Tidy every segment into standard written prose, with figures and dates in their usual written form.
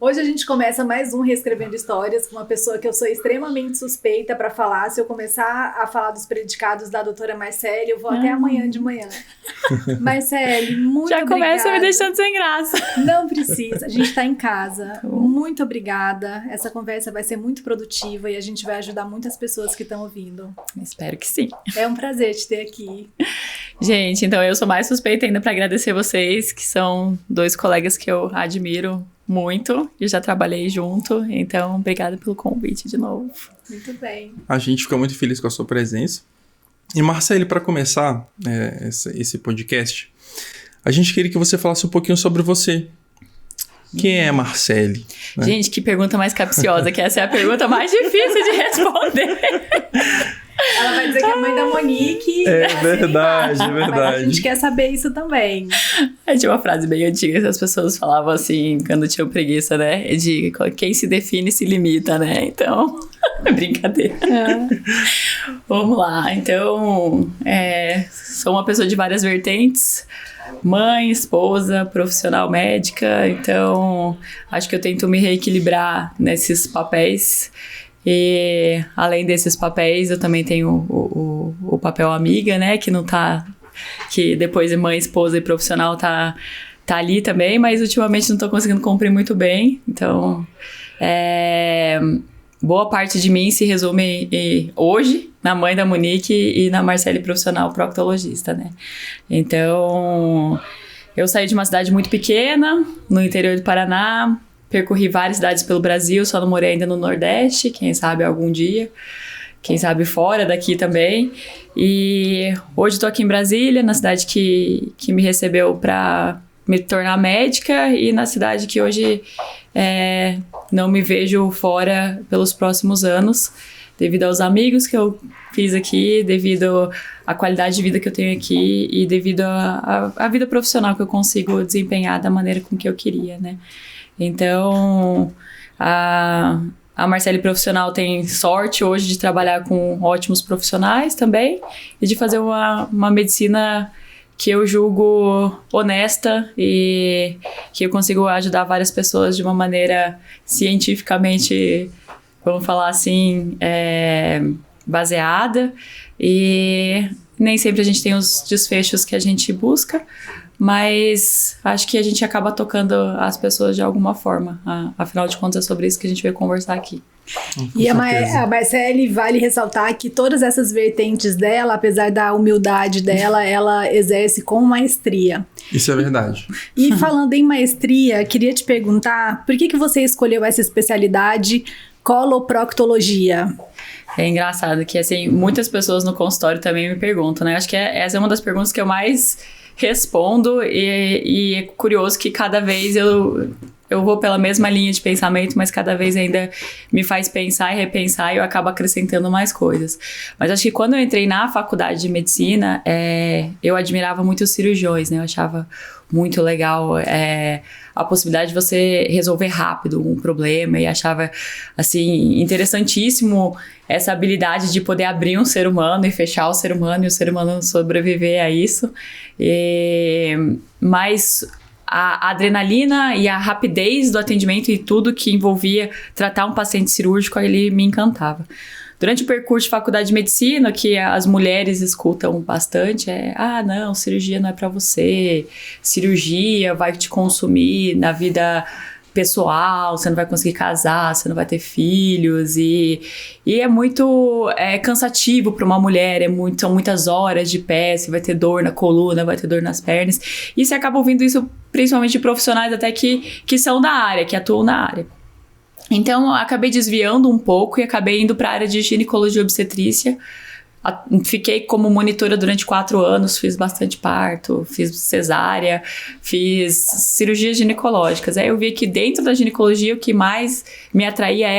Hoje a gente começa mais um Reescrevendo Histórias com uma pessoa que eu sou extremamente suspeita para falar. Se eu começar a falar dos predicados da doutora Marcele, eu vou até amanhã de manhã. Marcele, muito Já obrigada. começa me deixando sem graça. Não precisa, a gente está em casa. Muito obrigada. Essa conversa vai ser muito produtiva e a gente vai ajudar muitas pessoas que estão ouvindo. Espero que sim. É um prazer te ter aqui. Gente, então eu sou mais suspeita ainda para agradecer vocês, que são dois colegas que eu admiro muito e já trabalhei junto, então obrigada pelo convite de novo. Muito bem. A gente fica muito feliz com a sua presença. E Marcele, para começar esse podcast, a gente queria que você falasse um pouquinho sobre você. Quem é Marcele? Né? Gente, que pergunta mais capciosa, que essa é a pergunta mais difícil de responder. Ela vai dizer que é mãe da Monique. É verdade, é verdade. Mas a gente quer saber isso também. Tinha uma frase bem antiga que as pessoas falavam assim, quando tinham preguiça, né? De quem se define se limita, né? Então, é brincadeira. Vamos lá. Então, sou uma pessoa de várias vertentes. Mãe, esposa, profissional médica. Então, acho que eu tento me reequilibrar nesses papéis. E além desses papéis, eu também tenho o papel amiga, né? Que não tá... Que depois de mãe, esposa e profissional tá ali também, mas ultimamente não tô conseguindo cumprir muito bem. Então, boa parte de mim se resume hoje na mãe da Monique e na Marcele profissional proctologista, né? Então, eu saí de uma cidade muito pequena, no interior do Paraná. Percorri várias cidades pelo Brasil, só não morei ainda no Nordeste, quem sabe algum dia, quem sabe fora daqui também. E hoje estou aqui em Brasília, na cidade que me recebeu para me tornar médica e na cidade que hoje não me vejo fora pelos próximos anos, devido aos amigos que eu fiz aqui, devido à qualidade de vida que eu tenho aqui e devido à vida profissional que eu consigo desempenhar da maneira com que eu queria, né? Então, a Marcele profissional tem sorte hoje de trabalhar com ótimos profissionais também e de fazer uma medicina que eu julgo honesta e que eu consigo ajudar várias pessoas de uma maneira cientificamente, vamos falar assim, baseada, e nem sempre a gente tem os desfechos que a gente busca, mas acho que a gente acaba tocando as pessoas de alguma forma. Afinal de contas, é sobre isso que a gente veio conversar aqui. E a Marcele, vale ressaltar que todas essas vertentes dela, apesar da humildade dela, ela exerce com maestria. Isso é verdade. E falando em maestria, queria te perguntar, por que você escolheu essa especialidade, coloproctologia? É engraçado que, assim, muitas pessoas no consultório também me perguntam, né? Acho que essa é uma das perguntas que eu mais respondo e é curioso que cada vez eu vou pela mesma linha de pensamento, mas cada vez ainda me faz pensar e repensar e eu acabo acrescentando mais coisas. Mas acho que quando eu entrei na faculdade de medicina, eu admirava muito os cirurgiões, né? Eu achava muito legal a possibilidade de você resolver rápido um problema e achava, assim, interessantíssimo essa habilidade de poder abrir um ser humano e fechar o ser humano e o ser humano sobreviver a isso. Mas a adrenalina e a rapidez do atendimento e tudo que envolvia tratar um paciente cirúrgico, ele me encantava. Durante o percurso de faculdade de medicina, que as mulheres escutam bastante, não, cirurgia não é para você, cirurgia vai te consumir na vida pessoal, você não vai conseguir casar, você não vai ter filhos, e é muito cansativo para uma mulher, são muitas horas de pé, você vai ter dor na coluna, vai ter dor nas pernas, e você acaba ouvindo isso principalmente de profissionais até que são da área, que atuam na área. Então, eu acabei desviando um pouco e acabei indo para a área de ginecologia e obstetrícia. Fiquei como monitora durante 4 anos, fiz bastante parto, fiz cesárea, fiz cirurgias ginecológicas. Aí eu vi que dentro da ginecologia o que mais me atraía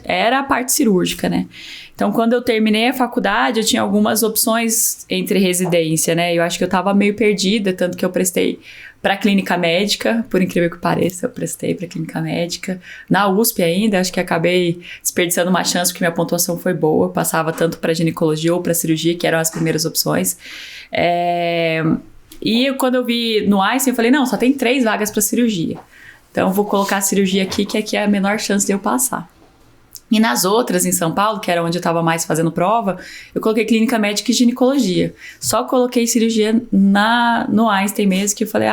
era a parte cirúrgica, né? Então, quando eu terminei a faculdade, eu tinha algumas opções entre residência, né? Eu acho que eu estava meio perdida, tanto que eu prestei para clínica médica, por incrível que pareça, eu prestei para clínica médica. Na USP ainda, acho que acabei desperdiçando uma chance, porque minha pontuação foi boa, eu passava tanto para ginecologia ou para cirurgia, que eram as primeiras opções. E quando eu vi no Einstein, eu falei, não, só tem 3 vagas para cirurgia. Então, eu vou colocar a cirurgia aqui, que aqui é a menor chance de eu passar. E nas outras, em São Paulo, que era onde eu estava mais fazendo prova, eu coloquei clínica médica e ginecologia. Só coloquei cirurgia no Einstein mesmo, que eu falei,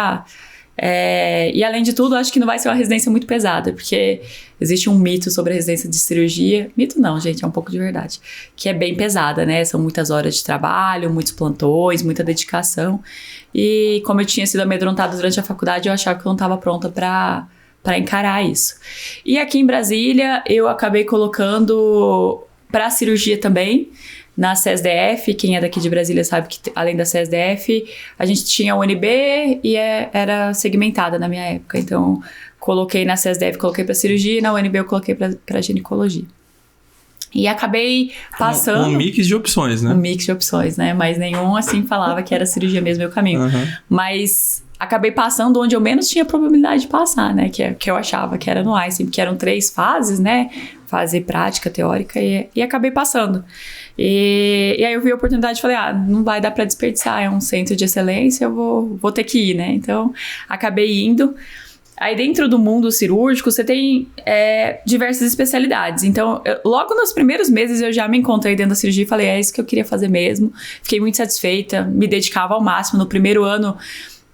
e além de tudo, acho que não vai ser uma residência muito pesada, porque existe um mito sobre a residência de cirurgia. Mito não, gente, é um pouco de verdade. Que é bem pesada, né? São muitas horas de trabalho, muitos plantões, muita dedicação. E como eu tinha sido amedrontada durante a faculdade, eu achava que eu não estava pronta para encarar isso. E aqui em Brasília, eu acabei colocando para cirurgia também, na CESDF. Quem é daqui de Brasília sabe que, além da CESDF, a gente tinha a UNB e era segmentada na minha época. Então, coloquei na CESDF, coloquei para cirurgia, e na UNB eu coloquei para ginecologia. E acabei passando... Um mix de opções, né? Um mix de opções, né? Mas nenhum, assim, falava que era cirurgia mesmo meu caminho. Mas acabei passando onde eu menos tinha probabilidade de passar, né? Que eu achava que era no Einstein, porque eram 3 fases, né? Fase prática, teórica, e acabei passando. E aí eu vi a oportunidade e falei, não vai dar para desperdiçar, é um centro de excelência, eu vou ter que ir, né? Então, acabei indo. Aí dentro do mundo cirúrgico, você tem diversas especialidades. Então, logo nos primeiros meses eu já me encontrei dentro da cirurgia e falei, é isso que eu queria fazer mesmo. Fiquei muito satisfeita, me dedicava ao máximo. No primeiro ano,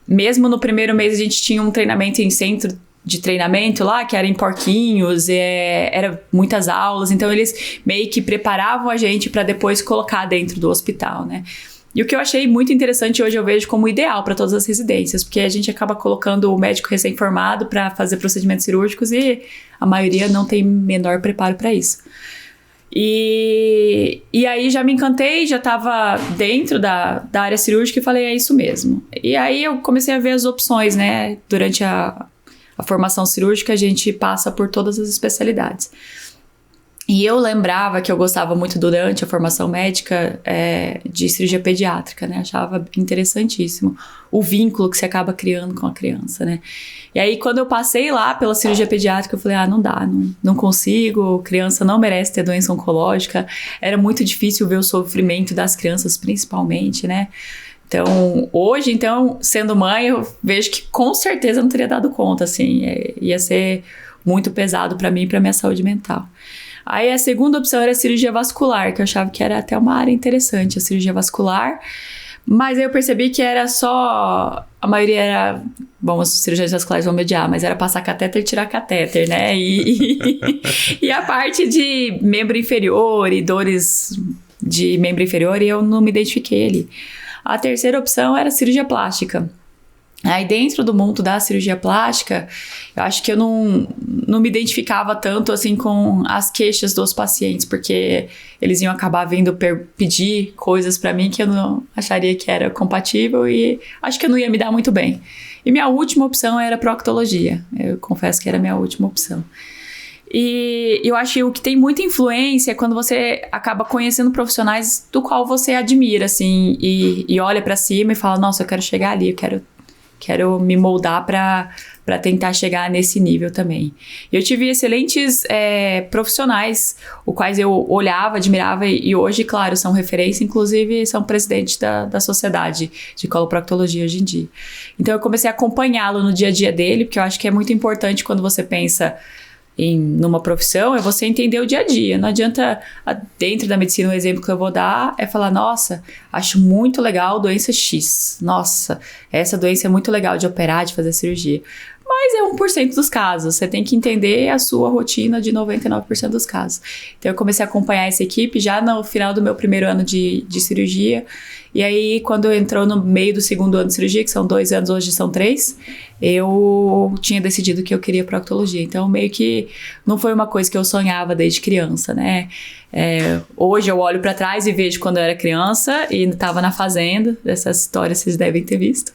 mesmo no primeiro mês, a gente tinha um treinamento em centro de treinamento lá, que era em Porquinhos, era muitas aulas. Então, eles meio que preparavam a gente para depois colocar dentro do hospital, né? E o que eu achei muito interessante hoje eu vejo como ideal para todas as residências, porque a gente acaba colocando o médico recém-formado para fazer procedimentos cirúrgicos e a maioria não tem menor preparo para isso. E aí já me encantei, já estava dentro da área cirúrgica e falei, é isso mesmo. E aí eu comecei a ver as opções, né? Durante a formação cirúrgica a gente passa por todas as especialidades. E eu lembrava que eu gostava muito durante a formação médica de cirurgia pediátrica, né? Achava interessantíssimo o vínculo que você acaba criando com a criança, né? E aí, quando eu passei lá pela cirurgia pediátrica, eu falei, não dá, não consigo, criança não merece ter doença oncológica. Era muito difícil ver o sofrimento das crianças, principalmente, né? Então, hoje, sendo mãe, eu vejo que com certeza eu não teria dado conta, assim. Ia ser muito pesado para mim e para minha saúde mental. Aí a segunda opção era a cirurgia vascular, que eu achava que era até uma área interessante, a cirurgia vascular. Mas aí eu percebi que era só... A maioria era... Bom, os cirurgiões vasculares vão mediar, mas era passar catéter e tirar catéter, né? E a parte de membro inferior e dores de membro inferior, eu não me identifiquei ali. A terceira opção era cirurgia plástica. Aí dentro do mundo da cirurgia plástica, eu acho que eu não me identificava tanto assim com as queixas dos pacientes, porque eles iam acabar vindo pedir coisas pra mim que eu não acharia que era compatível e acho que eu não ia me dar muito bem. E minha última opção era proctologia, eu confesso que era a minha última opção. E eu acho que o que tem muita influência é quando você acaba conhecendo profissionais do qual você admira, assim, e olha pra cima e fala, nossa, eu quero chegar ali, eu quero me moldar para tentar chegar nesse nível também. Eu tive excelentes profissionais, os quais eu olhava, admirava, e hoje, claro, são referência, inclusive são presidente da sociedade de coloproctologia hoje em dia. Então eu comecei a acompanhá-lo no dia a dia dele, porque eu acho que é muito importante quando você pensa numa profissão, é você entender o dia a dia. Não adianta, dentro da medicina, o exemplo que eu vou dar é falar, nossa, acho muito legal doença X. Nossa, essa doença é muito legal de operar, de fazer cirurgia. Mas é 1% dos casos. Você tem que entender a sua rotina de 99% dos casos. Então, eu comecei a acompanhar essa equipe já no final do meu primeiro ano de cirurgia. E aí, quando entrou no meio do segundo ano de cirurgia, que são 2 anos, hoje são 3, eu tinha decidido que eu queria proctologia. Então, meio que não foi uma coisa que eu sonhava desde criança, né? Hoje eu olho para trás e vejo quando eu era criança e estava na fazenda, essas histórias vocês devem ter visto,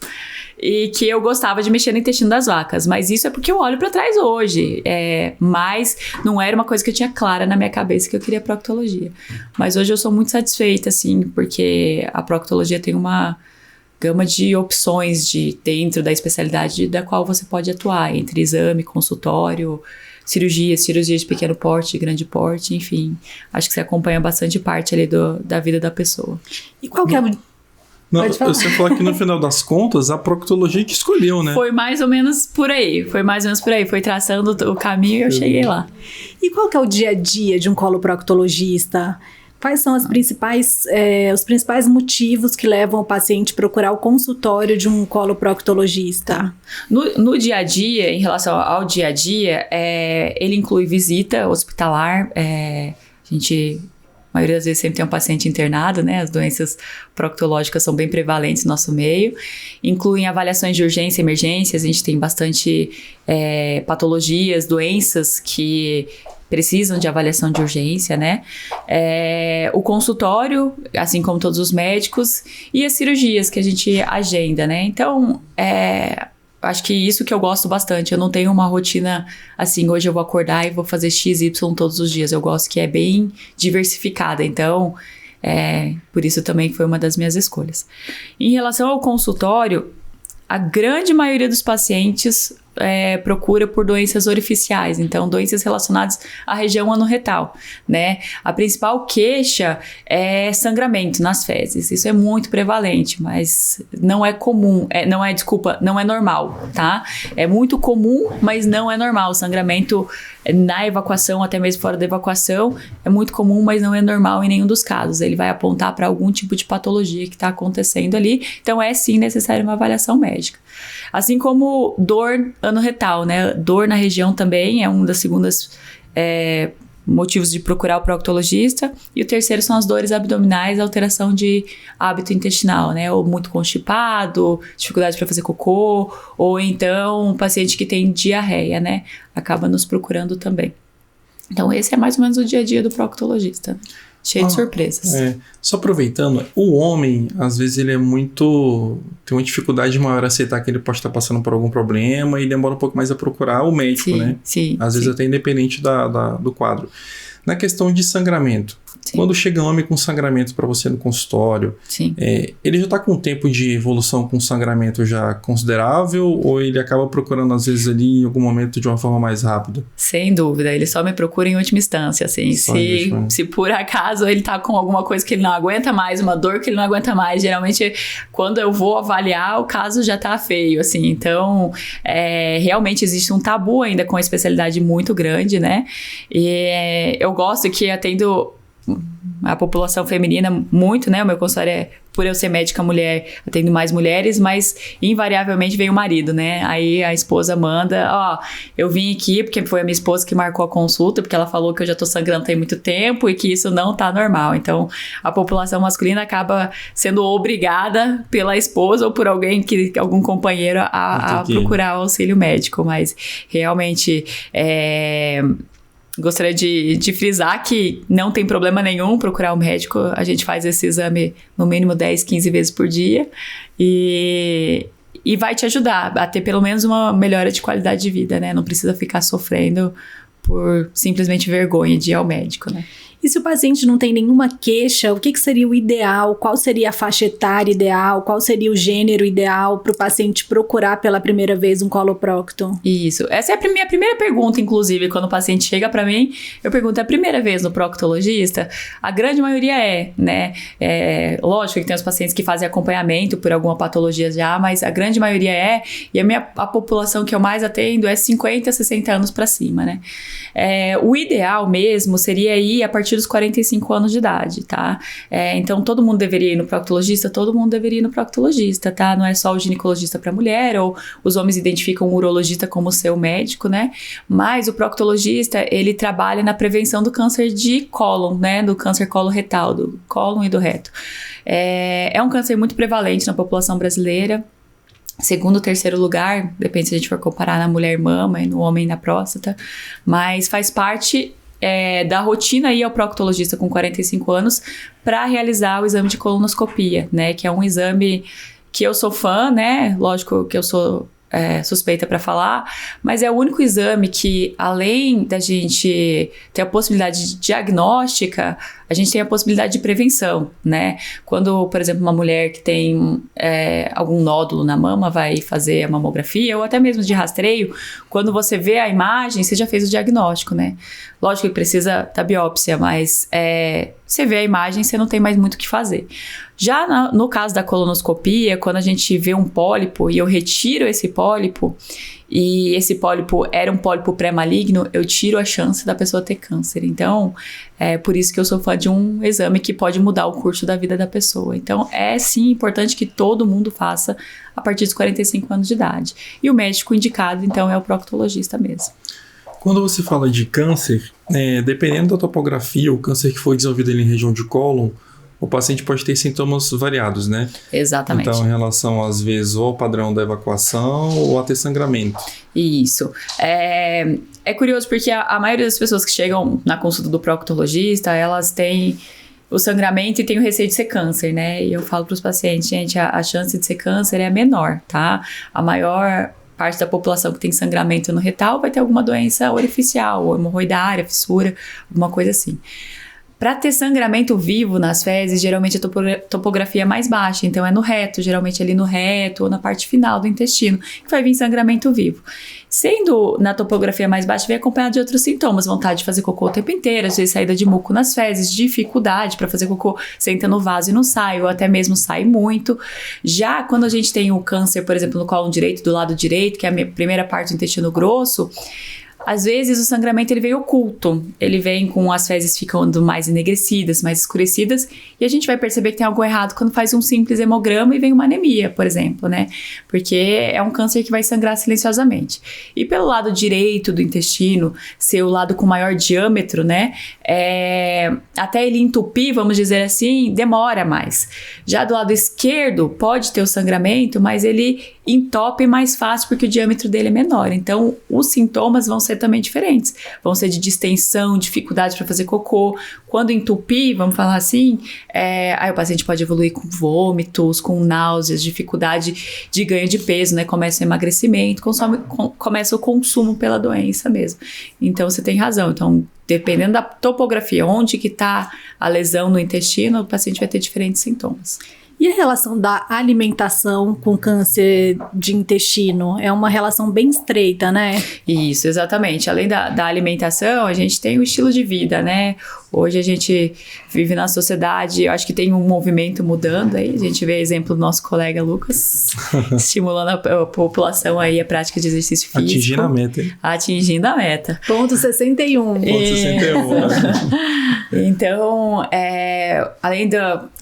e que eu gostava de mexer no intestino das vacas, mas isso é porque eu olho para trás hoje, mas não era uma coisa que eu tinha clara na minha cabeça que eu queria proctologia. Mas hoje eu sou muito satisfeita, assim, porque a proctologia tem uma gama de opções dentro da especialidade da qual você pode atuar, entre exame, consultório, cirurgia de pequeno porte, de grande porte, enfim. Acho que você acompanha bastante parte ali da vida da pessoa. E qual que é Não, Pode falar. você falou que no final das contas, a proctologia que escolheu, né? Foi mais ou menos por aí. Foi traçando o caminho e eu cheguei lá. E qual que é o dia a dia de um coloproctologista? Quais são os principais motivos que levam o paciente a procurar o consultório de um coloproctologista? No dia a dia, em relação ao dia a dia, ele inclui visita hospitalar. A maioria das vezes sempre tem um paciente internado, né? As doenças proctológicas são bem prevalentes no nosso meio. Incluem avaliações de urgência e emergências. A gente tem bastante patologias, doenças que precisam de avaliação de urgência, né? O consultório, assim como todos os médicos, e as cirurgias que a gente agenda, né? Então, acho que isso que eu gosto bastante. Eu não tenho uma rotina assim, hoje eu vou acordar e vou fazer XY todos os dias. Eu gosto que é bem diversificada. Então, por isso também foi uma das minhas escolhas. Em relação ao consultório, a grande maioria dos pacientes procura por doenças orificiais, então doenças relacionadas à região anorretal, né? A principal queixa é sangramento nas fezes. Isso é muito prevalente, mas não é comum, não é normal, tá? É muito comum, mas não é normal. O sangramento na evacuação, até mesmo fora da evacuação, é muito comum, mas não é normal em nenhum dos casos. Ele vai apontar para algum tipo de patologia que está acontecendo ali, então é sim necessário uma avaliação médica. Assim como dor anorretal, né? Dor na região também é um das segundas motivos de procurar o proctologista. E o terceiro são as dores abdominais, alteração de hábito intestinal, né? Ou muito constipado, dificuldade para fazer cocô, ou então um paciente que tem diarreia, né? Acaba nos procurando também. Então esse é mais ou menos o dia a dia do proctologista. Cheio de surpresas. Só aproveitando, o homem, às vezes, ele tem uma dificuldade maior a aceitar que ele pode estar passando por algum problema e demora um pouco mais a procurar o médico, sim, né? Sim. Às vezes até independente do quadro. Na questão de sangramento, quando chega um homem com sangramento para você no consultório, ele já está com um tempo de evolução com sangramento já considerável ou ele acaba procurando às vezes ali em algum momento de uma forma mais rápida? Sem dúvida, ele só me procura em última instância, assim, se por acaso ele tá com alguma coisa que ele não aguenta mais, uma dor que ele não aguenta mais, geralmente quando eu vou avaliar o caso já tá feio, assim, então realmente existe um tabu ainda com a especialidade muito grande, né, e eu gosto que atendo a população feminina muito, né? O meu consultório por eu ser médica mulher, atendo mais mulheres, mas invariavelmente vem o marido, né? Aí a esposa manda, eu vim aqui porque foi a minha esposa que marcou a consulta, porque ela falou que eu já tô sangrando tem muito tempo e que isso não tá normal. Então, a população masculina acaba sendo obrigada pela esposa ou por algum companheiro a procurar o auxílio médico, mas realmente gostaria de frisar que não tem problema nenhum procurar um médico. A gente faz esse exame no mínimo 10, 15 vezes por dia e vai te ajudar a ter pelo menos uma melhora de qualidade de vida, né? Não precisa ficar sofrendo por simplesmente vergonha de ir ao médico, né? E se o paciente não tem nenhuma queixa, o que seria o ideal? Qual seria a faixa etária ideal? Qual seria o gênero ideal para o paciente procurar pela primeira vez um coloprocto? Isso. Essa é a minha primeira pergunta, inclusive, quando o paciente chega para mim, eu pergunto, é a primeira vez no proctologista? A grande maioria né? Lógico que tem os pacientes que fazem acompanhamento por alguma patologia já, mas a grande maioria e a população que eu mais atendo é 50, 60 anos para cima, né? O ideal mesmo seria ir a partir dos 45 anos de idade, tá? Então, todo mundo deveria ir no proctologista? Todo mundo deveria ir no proctologista, tá? Não é só o ginecologista para mulher, ou os homens identificam o urologista como seu médico, né? Mas o proctologista, ele trabalha na prevenção do câncer de cólon, né? Do câncer coloretal, do cólon e do reto. É um câncer muito prevalente na população brasileira. Segundo, terceiro lugar, depende se a gente for comparar na mulher mama e no homem na próstata, mas faz parte da rotina ir ao proctologista com 45 anos para realizar o exame de colonoscopia, né? Que é um exame que eu sou fã, né? Lógico que eu sou suspeita para falar, mas é o único exame que, além da gente ter a possibilidade diagnóstica, a gente tem a possibilidade de prevenção, né? Quando, por exemplo, uma mulher que tem algum nódulo na mama vai fazer a mamografia, ou até mesmo de rastreio, quando você vê a imagem, você já fez o diagnóstico, né? Lógico que precisa da biópsia, mas você vê a imagem, você não tem mais muito o que fazer. Já no caso da colonoscopia, quando a gente vê um pólipo e eu retiro esse pólipo, e esse pólipo era um pólipo pré-maligno, eu tiro a chance da pessoa ter câncer. Então, é por isso que eu sou fã de um exame que pode mudar o curso da vida da pessoa. Então, é sim importante que todo mundo faça a partir dos 45 anos de idade. E o médico indicado, então, é o proctologista mesmo. Quando você fala de câncer, dependendo da topografia, o câncer que foi desenvolvido ali em região de cólon, o paciente pode ter sintomas variados, né? Exatamente. Então, em relação, às vezes, ou ao padrão da evacuação ou a ter sangramento. Isso. É curioso porque a maioria das pessoas que chegam na consulta do proctologista, elas têm o sangramento e têm o receio de ser câncer, né? E eu falo para os pacientes, gente, a chance de ser câncer é menor, tá? A maior parte da população que tem sangramento no retal vai ter alguma doença orificial, ou hemorroidária, fissura, alguma coisa assim. Para ter sangramento vivo nas fezes, geralmente a topografia é mais baixa, então é no reto, geralmente ali no reto ou na parte final do intestino, que vai vir sangramento vivo. Sendo na topografia mais baixa, vem acompanhado de outros sintomas, vontade de fazer cocô o tempo inteiro, às vezes saída de muco nas fezes, dificuldade para fazer cocô, senta no vaso e não sai, ou até mesmo sai muito. Já quando a gente tem o câncer, por exemplo, no cólon direito, do lado direito, que é a primeira parte do intestino grosso, às vezes o sangramento ele vem oculto, ele vem com as fezes ficando mais enegrecidas, mais escurecidas, e a gente vai perceber que tem algo errado quando faz um simples hemograma e vem uma anemia, por exemplo, né? Porque é um câncer que vai sangrar silenciosamente. E pelo lado direito do intestino, ser o lado com maior diâmetro, né? Até ele entupir, vamos dizer assim, demora mais. Já do lado esquerdo, pode ter o sangramento, mas ele entope mais fácil porque o diâmetro dele é menor. Então, os sintomas vão ser também diferentes. Vão ser de distensão, dificuldade para fazer cocô. Quando entupir, vamos falar assim, aí o paciente pode evoluir com vômitos, com náuseas, dificuldade de ganho de peso, né? Começa o emagrecimento, começa o consumo pela doença mesmo. Então, você tem razão. Então, dependendo da topografia, onde que está a lesão no intestino, o paciente vai ter diferentes sintomas. E a relação da alimentação com câncer de intestino? É uma relação bem estreita, né? Isso, exatamente. Além da alimentação, a gente tem o estilo de vida, né? Hoje a gente vive na sociedade, eu acho que tem um movimento mudando aí. A gente vê exemplo do nosso colega Lucas, estimulando a população aí a prática de exercício físico. Atingindo a meta, hein? Atingindo a meta. Ponto 61. Ponto 61, né? Então, além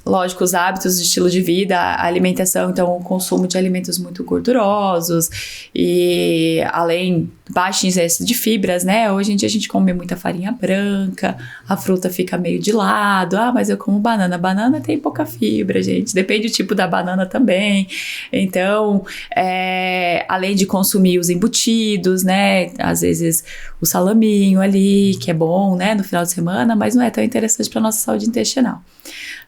lógico, os hábitos de estilo de vida, a alimentação, então o consumo de alimentos muito gordurosos e além baixo excesso de fibras, né? Hoje em dia a gente come muita farinha branca, a fruta fica meio de lado. Mas eu como banana. Banana tem pouca fibra, gente. Depende do tipo da banana também. Então, além de consumir os embutidos, né? Às vezes o salaminho ali, que é bom, né? No final de semana, mas não é tão interessante para nossa saúde intestinal.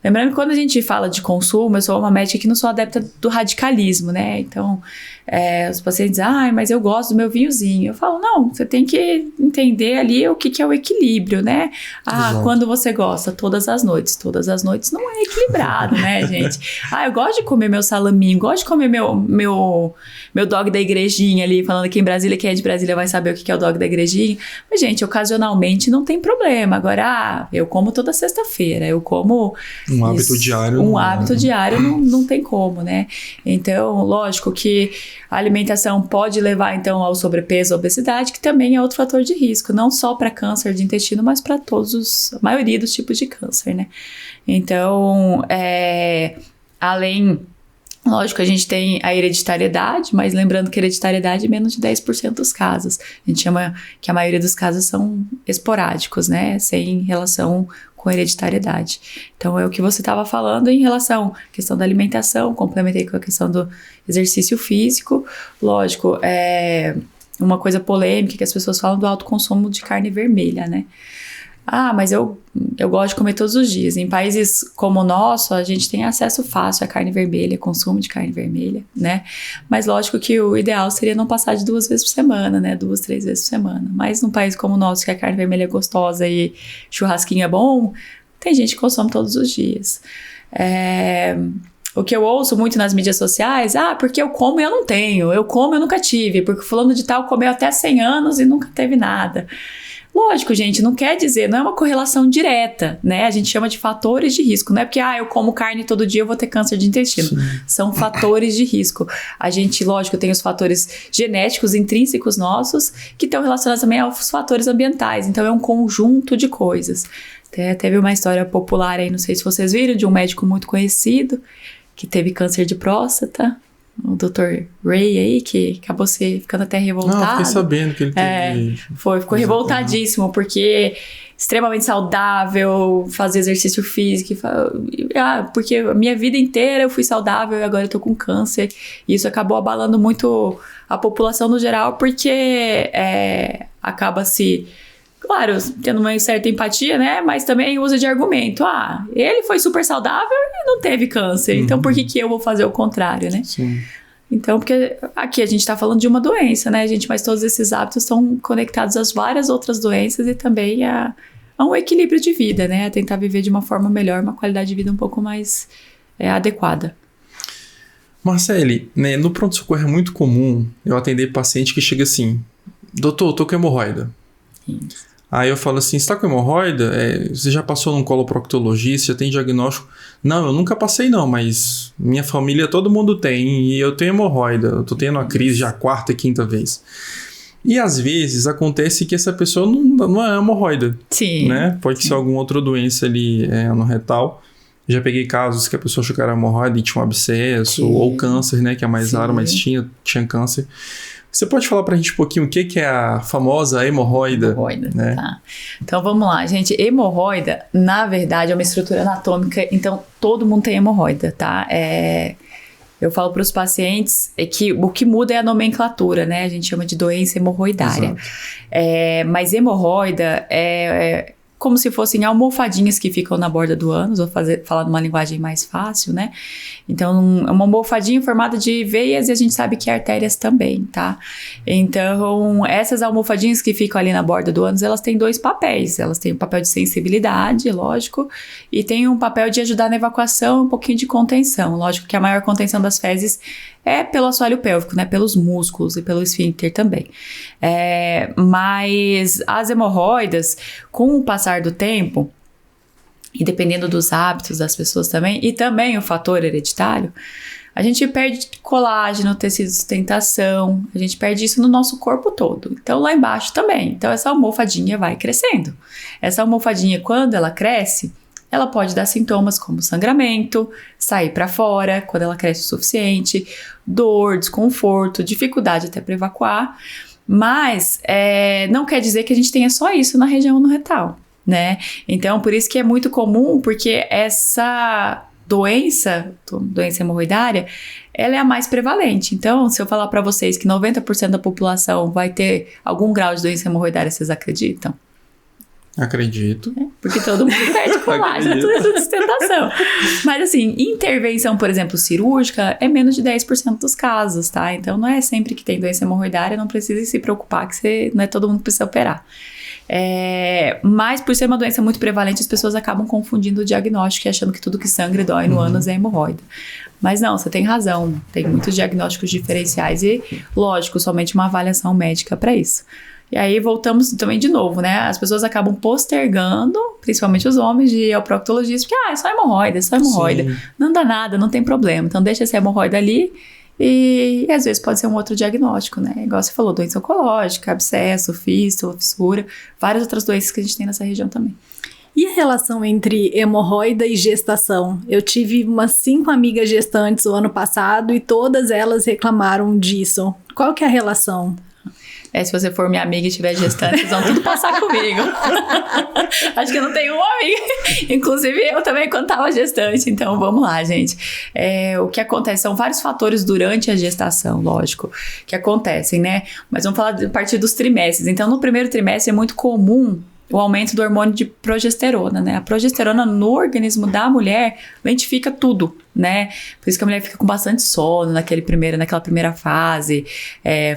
Lembrando que quando a gente fala de consumo, eu sou uma médica que não sou adepta do radicalismo, né? Então, os pacientes dizem, mas eu gosto do meu vinhozinho. Eu falo, não, você tem que entender ali o que é o equilíbrio, né? Exato. Quando você gosta, todas as noites. Todas as noites não é equilibrado, né, gente? Eu gosto de comer meu salaminho, gosto de comer meu dog da igrejinha ali, falando que em Brasília, quem é de Brasília vai saber o que é o dog da igrejinha. Mas, gente, ocasionalmente não tem problema. Agora, eu como toda sexta-feira, eu como... Um hábito diário. Um hábito diário não tem como, né? Então, lógico que a alimentação pode levar, então, ao sobrepeso, à obesidade, que também é outro fator de risco, não só para câncer de intestino, mas para a maioria dos tipos de câncer, né? Então, além... Lógico, a gente tem a hereditariedade, mas lembrando que a hereditariedade é menos de 10% dos casos. A gente chama que a maioria dos casos são esporádicos, né? Sem relação com hereditariedade. Então, é o que você estava falando em relação à questão da alimentação, complementei com a questão do exercício físico. Lógico, uma coisa polêmica que as pessoas falam do alto consumo de carne vermelha, né? Mas eu gosto de comer todos os dias. Em países como o nosso, a gente tem acesso fácil à carne vermelha, consumo de carne vermelha, né? Mas lógico que o ideal seria não passar de 2 vezes por semana, né? 2, 3 vezes por semana. Mas num país como o nosso, que a carne vermelha é gostosa e churrasquinho é bom, tem gente que consome todos os dias. O que eu ouço muito nas mídias sociais, porque eu como e eu não tenho, eu como e eu nunca tive, porque fulano de tal comeu até 100 anos e nunca teve nada. Lógico, gente, não quer dizer, não é uma correlação direta, né? A gente chama de fatores de risco, não é porque, eu como carne todo dia eu vou ter câncer de intestino. Sim. São fatores de risco. A gente, lógico, tem os fatores genéticos intrínsecos nossos, que estão relacionados também aos fatores ambientais, então é um conjunto de coisas. Teve uma história popular aí, não sei se vocês viram, de um médico muito conhecido, que teve câncer de próstata, o Dr. Ray aí, que acabou ficando até revoltado. Não, fiquei sabendo que ele teve... Ficou revoltadíssimo, porque extremamente saudável, fazer exercício físico, porque a minha vida inteira eu fui saudável e agora eu tô com câncer. E isso acabou abalando muito a população no geral, porque acaba se... Claro, tendo uma certa empatia, né? Mas também usa de argumento. Ele foi super saudável e não teve câncer. Então, por que eu vou fazer o contrário, né? Sim. Então, porque aqui a gente tá falando de uma doença, né, gente? Mas todos esses hábitos estão conectados às várias outras doenças e também a um equilíbrio de vida, né? A tentar viver de uma forma melhor, uma qualidade de vida um pouco mais adequada. Marcele, né, no pronto-socorro é muito comum eu atender paciente que chega assim: doutor, eu tô com hemorroida. Isso. Aí eu falo assim, você tá com hemorroida? Você já passou num coloproctologista, já tem diagnóstico? Não, eu nunca passei não, mas minha família todo mundo tem e eu tenho hemorroida. Eu tô tendo uma crise já a 4ª e 5ª vez. E às vezes acontece que essa pessoa não é hemorroida. Sim. Né? Pode ser alguma outra doença ali no retal. Já peguei casos que a pessoa achou que era hemorroida e tinha um abscesso, ou câncer, né? Que é mais raro, mas tinha câncer. Você pode falar pra gente um pouquinho o que é a famosa hemorroida? Hemorroida, né? Tá. Então vamos lá, gente. Hemorroida, na verdade, é uma estrutura anatômica, então todo mundo tem hemorroida, tá? Eu falo para os pacientes que o que muda é a nomenclatura, né? A gente chama de doença hemorroidária. Mas hemorroida é como se fossem almofadinhas que ficam na borda do ânus, vou falar numa linguagem mais fácil, né? Então, é uma almofadinha formada de veias e a gente sabe que artérias também, tá? Então, essas almofadinhas que ficam ali na borda do ânus, elas têm 2 papéis. Elas têm um papel de sensibilidade, lógico, e tem um papel de ajudar na evacuação, um pouquinho de contenção. Lógico que a maior contenção das fezes é pelo assoalho pélvico, né? Pelos músculos e pelo esfíncter também. Mas as hemorroidas, com o passar do tempo, e dependendo dos hábitos das pessoas também, e também o fator hereditário, a gente perde colágeno, tecido de sustentação, a gente perde isso no nosso corpo todo. Então, lá embaixo também. Então, essa almofadinha vai crescendo. Essa almofadinha, quando ela cresce, ela pode dar sintomas como sangramento, sair para fora quando ela cresce o suficiente, dor, desconforto, dificuldade até para evacuar, mas não quer dizer que a gente tenha só isso na região no retal, né? Então, por isso que é muito comum, porque essa doença hemorroidária, ela é a mais prevalente. Então, se eu falar para vocês que 90% da população vai ter algum grau de doença hemorroidária, vocês acreditam? Acredito. Porque todo mundo perde colágeno, tudo isso de sustentação. Mas assim, intervenção, por exemplo, cirúrgica, é menos de 10% dos casos, tá? Então não é sempre que tem doença hemorroidária, não precisa se preocupar que não é todo mundo que precisa operar. Mas por ser uma doença muito prevalente, as pessoas acabam confundindo o diagnóstico e achando que tudo que sangra e dói no ânus é hemorroida. Mas não, você tem razão, tem muitos diagnósticos diferenciais e, lógico, somente uma avaliação médica para isso. E aí voltamos também de novo, né? As pessoas acabam postergando, principalmente os homens, de ir ao proctologista, porque é só hemorroida, Sim. Não dá nada, não tem problema. Então deixa essa hemorroida ali e às vezes pode ser um outro diagnóstico, né? Igual você falou, doença oncológica, abscesso, fístula, fissura, várias outras doenças que a gente tem nessa região também. E a relação entre hemorroida e gestação? Eu tive umas 5 amigas gestantes o ano passado e todas elas reclamaram disso. Qual que é a relação? Se você for minha amiga e tiver gestante, vocês vão tudo passar comigo. Acho que eu não tenho uma amiga. Inclusive, eu também quando estava gestante. Então, vamos lá, gente. O que acontece? São vários fatores durante a gestação, lógico, que acontecem, né? Mas vamos falar a partir dos trimestres. Então, no primeiro trimestre é muito comum o aumento do hormônio de progesterona, né? A progesterona no organismo da mulher lentifica tudo, né? Por isso que a mulher fica com bastante sono naquela primeira fase.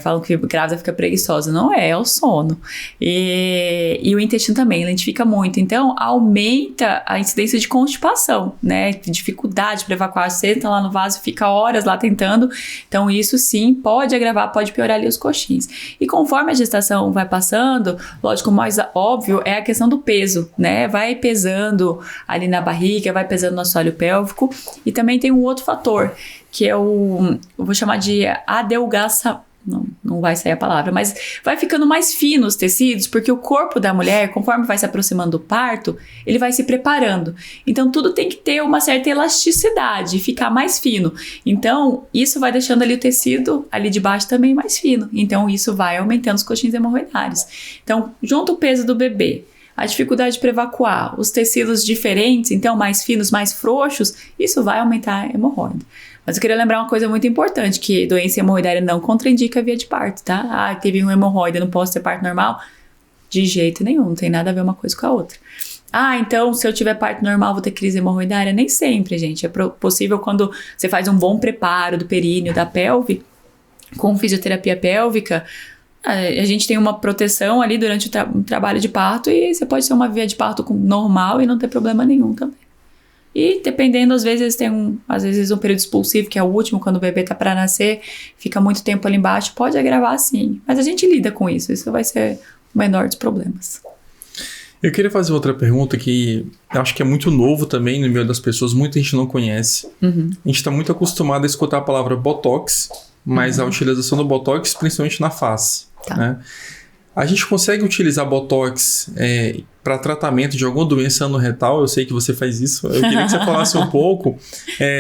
Falam que grávida fica preguiçosa. Não é o sono. E o intestino também lentifica muito. Então, aumenta a incidência de constipação, né? Dificuldade para evacuar. Senta lá no vaso, fica horas lá tentando. Então, isso sim pode agravar, pode piorar ali os coxins. E conforme a gestação vai passando, lógico, o mais óbvio é a questão do peso, né? Vai pesando ali na barriga, vai pesando no assoalho pélvico. E também tem um outro fator, que é eu vou chamar de adelgaça. Não vai sair a palavra, mas vai ficando mais fino os tecidos, porque o corpo da mulher, conforme vai se aproximando do parto, ele vai se preparando. Então, tudo tem que ter uma certa elasticidade, ficar mais fino. Então, isso vai deixando ali o tecido ali de baixo também mais fino. Então, isso vai aumentando os coxins hemorroidários. Então, junto o peso do bebê, a dificuldade para evacuar, os tecidos diferentes, então mais finos, mais frouxos, isso vai aumentar a hemorroida. Mas eu queria lembrar uma coisa muito importante, que doença hemorroidária não contraindica a via de parto, tá? Teve um hemorroida, não posso ter parto normal? De jeito nenhum, não tem nada a ver uma coisa com a outra. Então se eu tiver parto normal vou ter crise hemorroidária? Nem sempre, gente. É possível quando você faz um bom preparo do períneo, da pelve, com fisioterapia pélvica, a gente tem uma proteção ali durante o trabalho de parto e você pode ter uma via de parto normal e não ter problema nenhum também. E dependendo, às vezes tem um período expulsivo, que é o último, quando o bebê tá para nascer, fica muito tempo ali embaixo, pode agravar sim. Mas a gente lida com isso vai ser o menor dos problemas. Eu queria fazer outra pergunta que eu acho que é muito novo também no meio das pessoas, muita gente não conhece. Uhum. A gente está muito acostumado a escutar a palavra Botox, mas a utilização do Botox principalmente na face. Tá. Né? A gente consegue utilizar Botox para tratamento de alguma doença anorretal? Eu sei que você faz isso. Eu queria que você falasse um pouco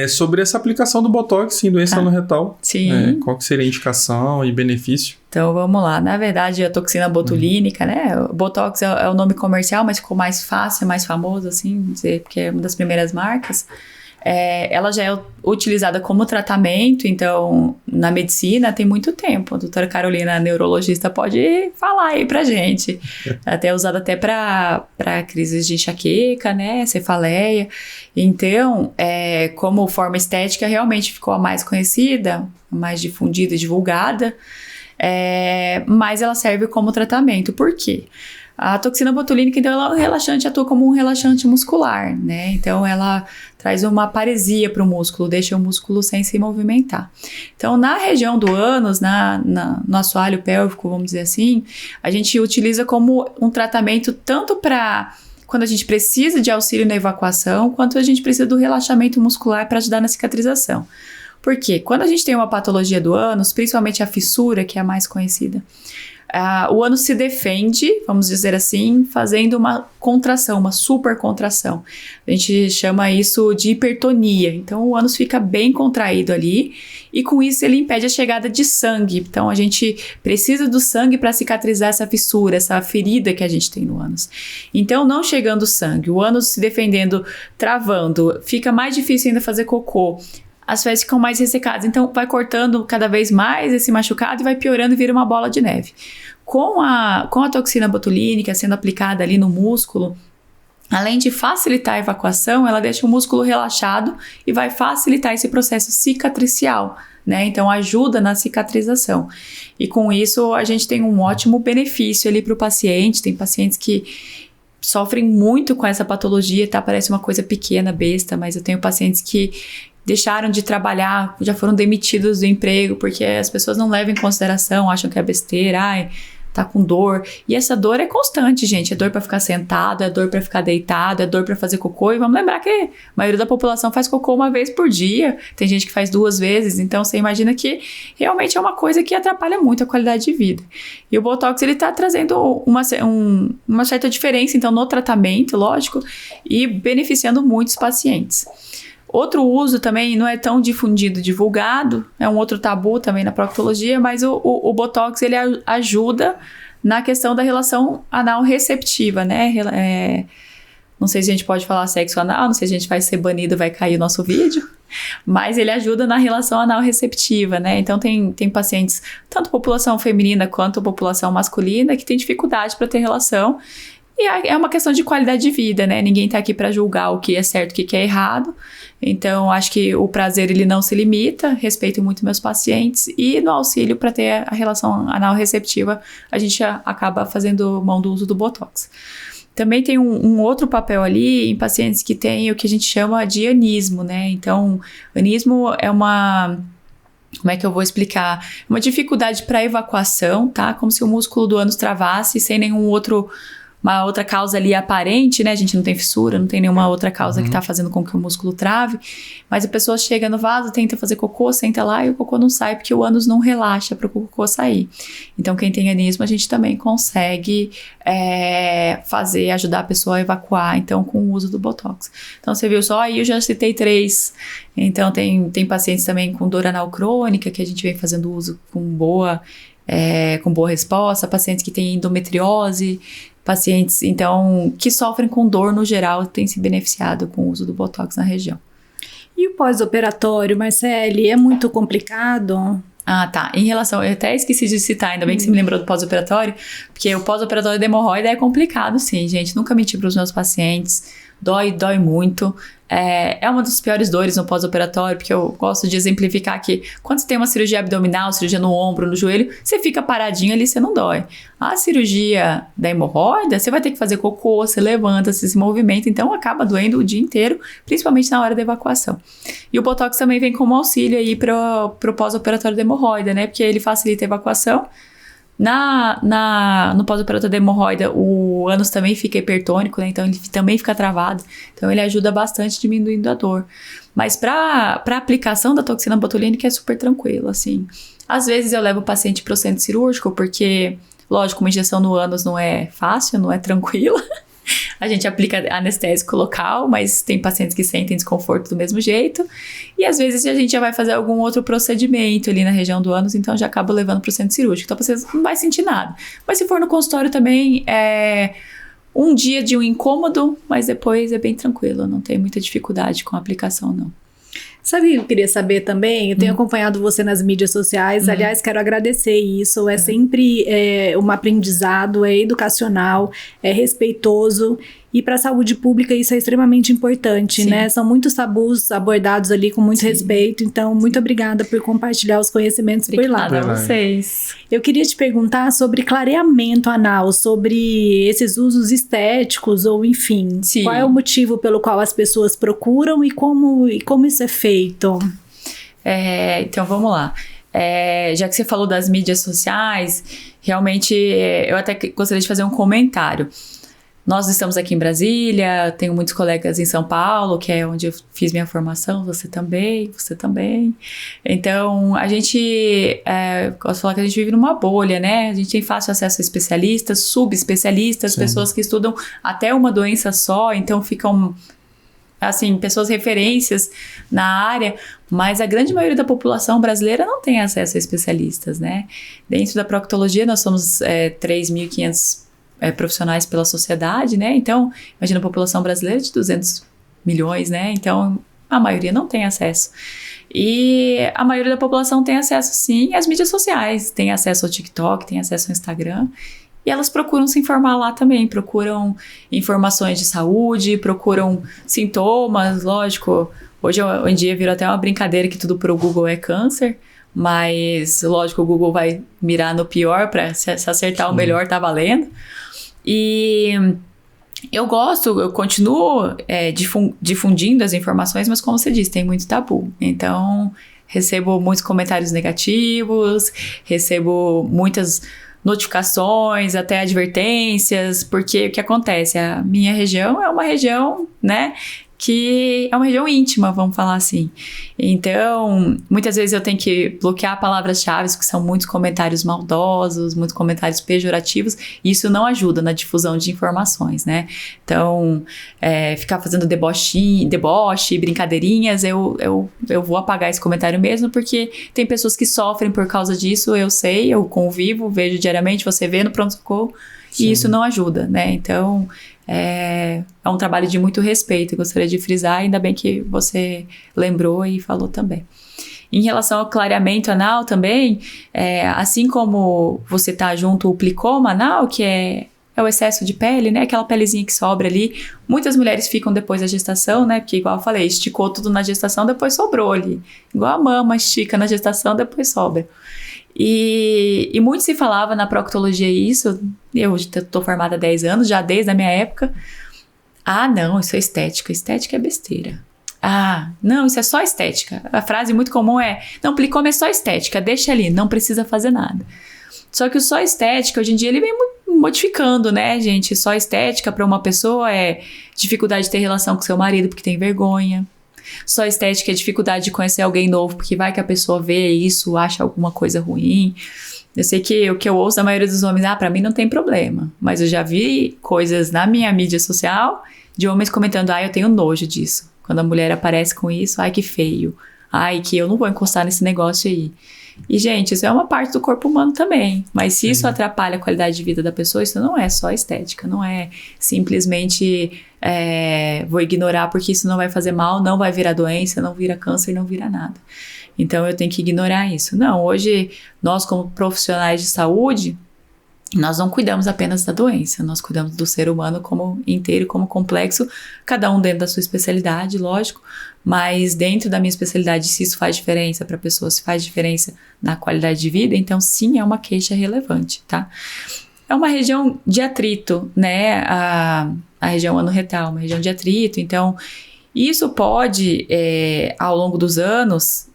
sobre essa aplicação do Botox em doença anorretal. Sim. Qual que seria a indicação e benefício? Então, vamos lá. Na verdade, a toxina botulínica, né? O Botox é o nome comercial, mas ficou mais fácil, mais famoso, assim, dizer, porque é uma das primeiras marcas. Ela já é utilizada como tratamento, então, na medicina tem muito tempo. A doutora Carolina, a neurologista, pode falar aí pra gente. Até usada até pra crises de enxaqueca, né, cefaleia. Então, como forma estética, realmente ficou a mais conhecida, a mais difundida e divulgada, mas ela serve como tratamento. Por quê? A toxina botulínica, então, ela é um relaxante, atua como um relaxante muscular, né? Então, ela traz uma paresia para o músculo, deixa o músculo sem se movimentar. Então, na região do ânus, no assoalho pélvico, vamos dizer assim, a gente utiliza como um tratamento tanto para quando a gente precisa de auxílio na evacuação, quanto a gente precisa do relaxamento muscular para ajudar na cicatrização. Por quê? Quando a gente tem uma patologia do ânus, principalmente a fissura, que é a mais conhecida, o ânus se defende, vamos dizer assim, fazendo uma contração, uma super contração. A gente chama isso de hipertonia. Então, o ânus fica bem contraído ali e com isso ele impede a chegada de sangue. Então, a gente precisa do sangue para cicatrizar essa fissura, essa ferida que a gente tem no ânus. Então, não chegando sangue, o ânus se defendendo, travando, fica mais difícil ainda fazer cocô. As fezes ficam mais ressecadas, então vai cortando cada vez mais esse machucado e vai piorando e vira uma bola de neve. Com a toxina botulínica sendo aplicada ali no músculo, além de facilitar a evacuação, ela deixa o músculo relaxado e vai facilitar esse processo cicatricial, né? Então ajuda na cicatrização. E com isso a gente tem um ótimo benefício ali para o paciente. Tem pacientes que sofrem muito com essa patologia, tá? Parece uma coisa pequena, besta, mas eu tenho pacientes que deixaram de trabalhar, já foram demitidos do emprego, porque as pessoas não levam em consideração, acham que é besteira, tá com dor. E essa dor é constante, gente. É dor pra ficar sentado, é dor pra ficar deitado, é dor pra fazer cocô. E vamos lembrar que a maioria da população faz cocô uma vez por dia. Tem gente que faz 2 vezes. Então, você imagina que realmente é uma coisa que atrapalha muito a qualidade de vida. E o Botox, ele tá trazendo uma certa diferença, então, no tratamento, lógico, e beneficiando muitos pacientes. Outro uso também não é tão difundido, divulgado, é um outro tabu também na proctologia, mas o Botox, ele ajuda na questão da relação anal receptiva, né? Não sei se a gente pode falar sexo anal, não sei se a gente vai ser banido, vai cair o nosso vídeo, mas ele ajuda na relação anal receptiva, né? Então tem pacientes, tanto população feminina quanto população masculina, que tem dificuldade para ter relação. E é uma questão de qualidade de vida, né? Ninguém tá aqui para julgar o que é certo e o que é errado. Então, acho que o prazer, ele não se limita. Respeito muito meus pacientes. E no auxílio, para ter a relação anal receptiva, a gente acaba fazendo mão do uso do Botox. Também tem um outro papel ali em pacientes que têm o que a gente chama de anismo, né? Então, anismo é uma... Como é que eu vou explicar? Uma dificuldade para evacuação, tá? Como se o músculo do ânus travasse sem uma outra causa ali aparente, né? A gente não tem fissura, não tem nenhuma outra causa que tá fazendo com que o músculo trave. Mas a pessoa chega no vaso, tenta fazer cocô, senta lá e o cocô não sai porque o ânus não relaxa para o cocô sair. Então, quem tem anismo, a gente também consegue ajudar a pessoa a evacuar, então, com o uso do Botox. Então, você viu só, aí eu já citei 3. Então, tem pacientes também com dor anal crônica, que a gente vem fazendo uso com boa resposta, pacientes que têm endometriose, pacientes, então, que sofrem com dor no geral, têm se beneficiado com o uso do Botox na região. E o pós-operatório, Marcele, é muito complicado? Ah, tá. Em relação, eu até esqueci de citar, ainda bem que você me lembrou do pós-operatório, porque o pós-operatório de hemorroida é complicado, sim, gente. Nunca menti para os meus pacientes. Dói muito. É uma das piores dores no pós-operatório, porque eu gosto de exemplificar que quando você tem uma cirurgia abdominal, cirurgia no ombro, no joelho, você fica paradinho ali, você não dói. A cirurgia da hemorroida, você vai ter que fazer cocô, você levanta, você se movimenta, então acaba doendo o dia inteiro, principalmente na hora da evacuação. E o Botox também vem como auxílio aí pro pós-operatório da hemorroida, né? Porque ele facilita a evacuação. No pós-operatório da hemorroida, o ânus também fica hipertônico, né? Então ele também fica travado. Então ele ajuda bastante diminuindo a dor. Mas para aplicação da toxina botulínica é super tranquilo, assim. Às vezes eu levo o paciente para o centro cirúrgico, porque, lógico, uma injeção no ânus não é fácil, não é tranquila. A gente aplica anestésico local, mas tem pacientes que sentem desconforto do mesmo jeito. E às vezes a gente já vai fazer algum outro procedimento ali na região do ânus, então já acaba levando para o centro cirúrgico. Então você não vai sentir nada. Mas se for no consultório também, é um dia de um incômodo, mas depois é bem tranquilo, não tem muita dificuldade com a aplicação, não. Sabe o que eu queria saber também? Eu tenho acompanhado você nas mídias sociais. Aliás, quero agradecer isso. É sempre um aprendizado, é educacional, é respeitoso. E para a saúde pública isso é extremamente importante, né? São muitos tabus abordados ali com muito respeito. Então, muito obrigada por compartilhar os conhecimentos por lá. Obrigada a vocês. Eu queria te perguntar sobre clareamento anal, sobre esses usos estéticos ou enfim. Sim. Qual é o motivo pelo qual as pessoas procuram e como isso é feito? Então, vamos lá. Já que você falou das mídias sociais, realmente eu até gostaria de fazer um comentário. Nós estamos aqui em Brasília, tenho muitos colegas em São Paulo, que é onde eu fiz minha formação, você também. Então, a gente, gosto de falar que a gente vive numa bolha, né? A gente tem fácil acesso a especialistas, subespecialistas, pessoas que estudam até uma doença só, então ficam, assim, pessoas referências na área, mas a grande maioria da população brasileira não tem acesso a especialistas, né? Dentro da proctologia, nós somos 3.500 profissionais pela sociedade, né? Então, imagina a população brasileira de 200 milhões, né? Então, a maioria não tem acesso. E a maioria da população tem acesso, sim, às mídias sociais. Tem acesso ao TikTok, tem acesso ao Instagram. E elas procuram se informar lá também. Procuram informações de saúde, procuram sintomas, lógico. Hoje em dia virou até uma brincadeira que tudo pro Google é câncer. Mas, lógico, o Google vai mirar no pior para se acertar o melhor, tá valendo. E eu continuo difundindo as informações, mas como você disse, tem muito tabu. Então, recebo muitos comentários negativos, recebo muitas notificações, até advertências, porque o que acontece? A minha região é uma região, né, que é uma região íntima, vamos falar assim. Então, muitas vezes eu tenho que bloquear palavras-chave, que são muitos comentários maldosos, muitos comentários pejorativos, e isso não ajuda na difusão de informações, né? Então, ficar fazendo deboche, brincadeirinhas, eu vou apagar esse comentário mesmo, porque tem pessoas que sofrem por causa disso, eu sei, eu convivo, vejo diariamente, você vê no pronto-socorro, e isso não ajuda, né? Então, é um trabalho de muito respeito, eu gostaria de frisar, ainda bem que você lembrou e falou também. Em relação ao clareamento anal também, assim como você tá junto o plicoma anal, que é é o excesso de pele, né? Aquela pelezinha que sobra ali. Muitas mulheres ficam depois da gestação, né? Porque, igual eu falei, esticou tudo na gestação, depois sobrou ali. Igual a mama estica na gestação, depois sobra. E muito se falava na proctologia isso. Eu tô formada há 10 anos, já desde a minha época. Ah, não, isso é estética. Estética é besteira. Ah, não, isso é só estética. A frase muito comum é, não, plicoma é só estética, deixa ali, não precisa fazer nada. Só que o só estética, hoje em dia, ele vem modificando, né, gente? Só estética para uma pessoa é dificuldade de ter relação com seu marido porque tem vergonha. Só estética é dificuldade de conhecer alguém novo porque vai que a pessoa vê isso, acha alguma coisa ruim. Eu sei que o que eu ouço da maioria dos homens, pra mim não tem problema. Mas eu já vi coisas na minha mídia social de homens comentando, eu tenho nojo disso. Quando a mulher aparece com isso, que feio. Que eu não vou encostar nesse negócio aí. E, gente, isso é uma parte do corpo humano também. Mas se isso atrapalha a qualidade de vida da pessoa, isso não é só estética. Não é simplesmente vou ignorar porque isso não vai fazer mal, não vai virar doença, não vira câncer, não vira nada. Então, eu tenho que ignorar isso. Não, hoje, nós como profissionais de saúde, nós não cuidamos apenas da doença, nós cuidamos do ser humano como inteiro, como complexo, cada um dentro da sua especialidade, lógico, mas dentro da minha especialidade, se isso faz diferença para a pessoa, se faz diferença na qualidade de vida, então sim, é uma queixa relevante, tá? É uma região de atrito, né, a região anorretal, uma região de atrito, então isso pode, ao longo dos anos,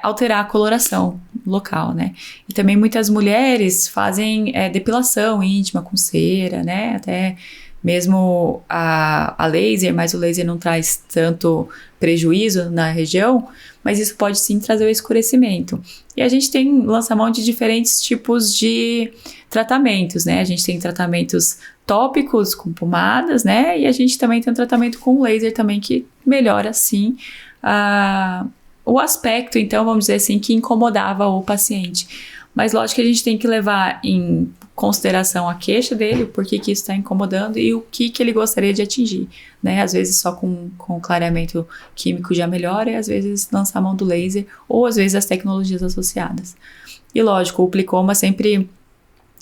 alterar a coloração local, né? E também muitas mulheres fazem depilação íntima com cera, né? Até mesmo a laser, mas o laser não traz tanto prejuízo na região, mas isso pode sim trazer o escurecimento. E a gente tem lançamão de diferentes tipos de tratamentos, né? A gente tem tratamentos tópicos com pomadas, né? E a gente também tem um tratamento com laser também que melhora sim o aspecto, então, vamos dizer assim, que incomodava o paciente. Mas lógico que a gente tem que levar em consideração a queixa dele, o porquê que isso está incomodando e o que ele gostaria de atingir, né? Às vezes só com clareamento químico já melhora e às vezes lançar a mão do laser ou às vezes as tecnologias associadas. E lógico, o plicoma sempre,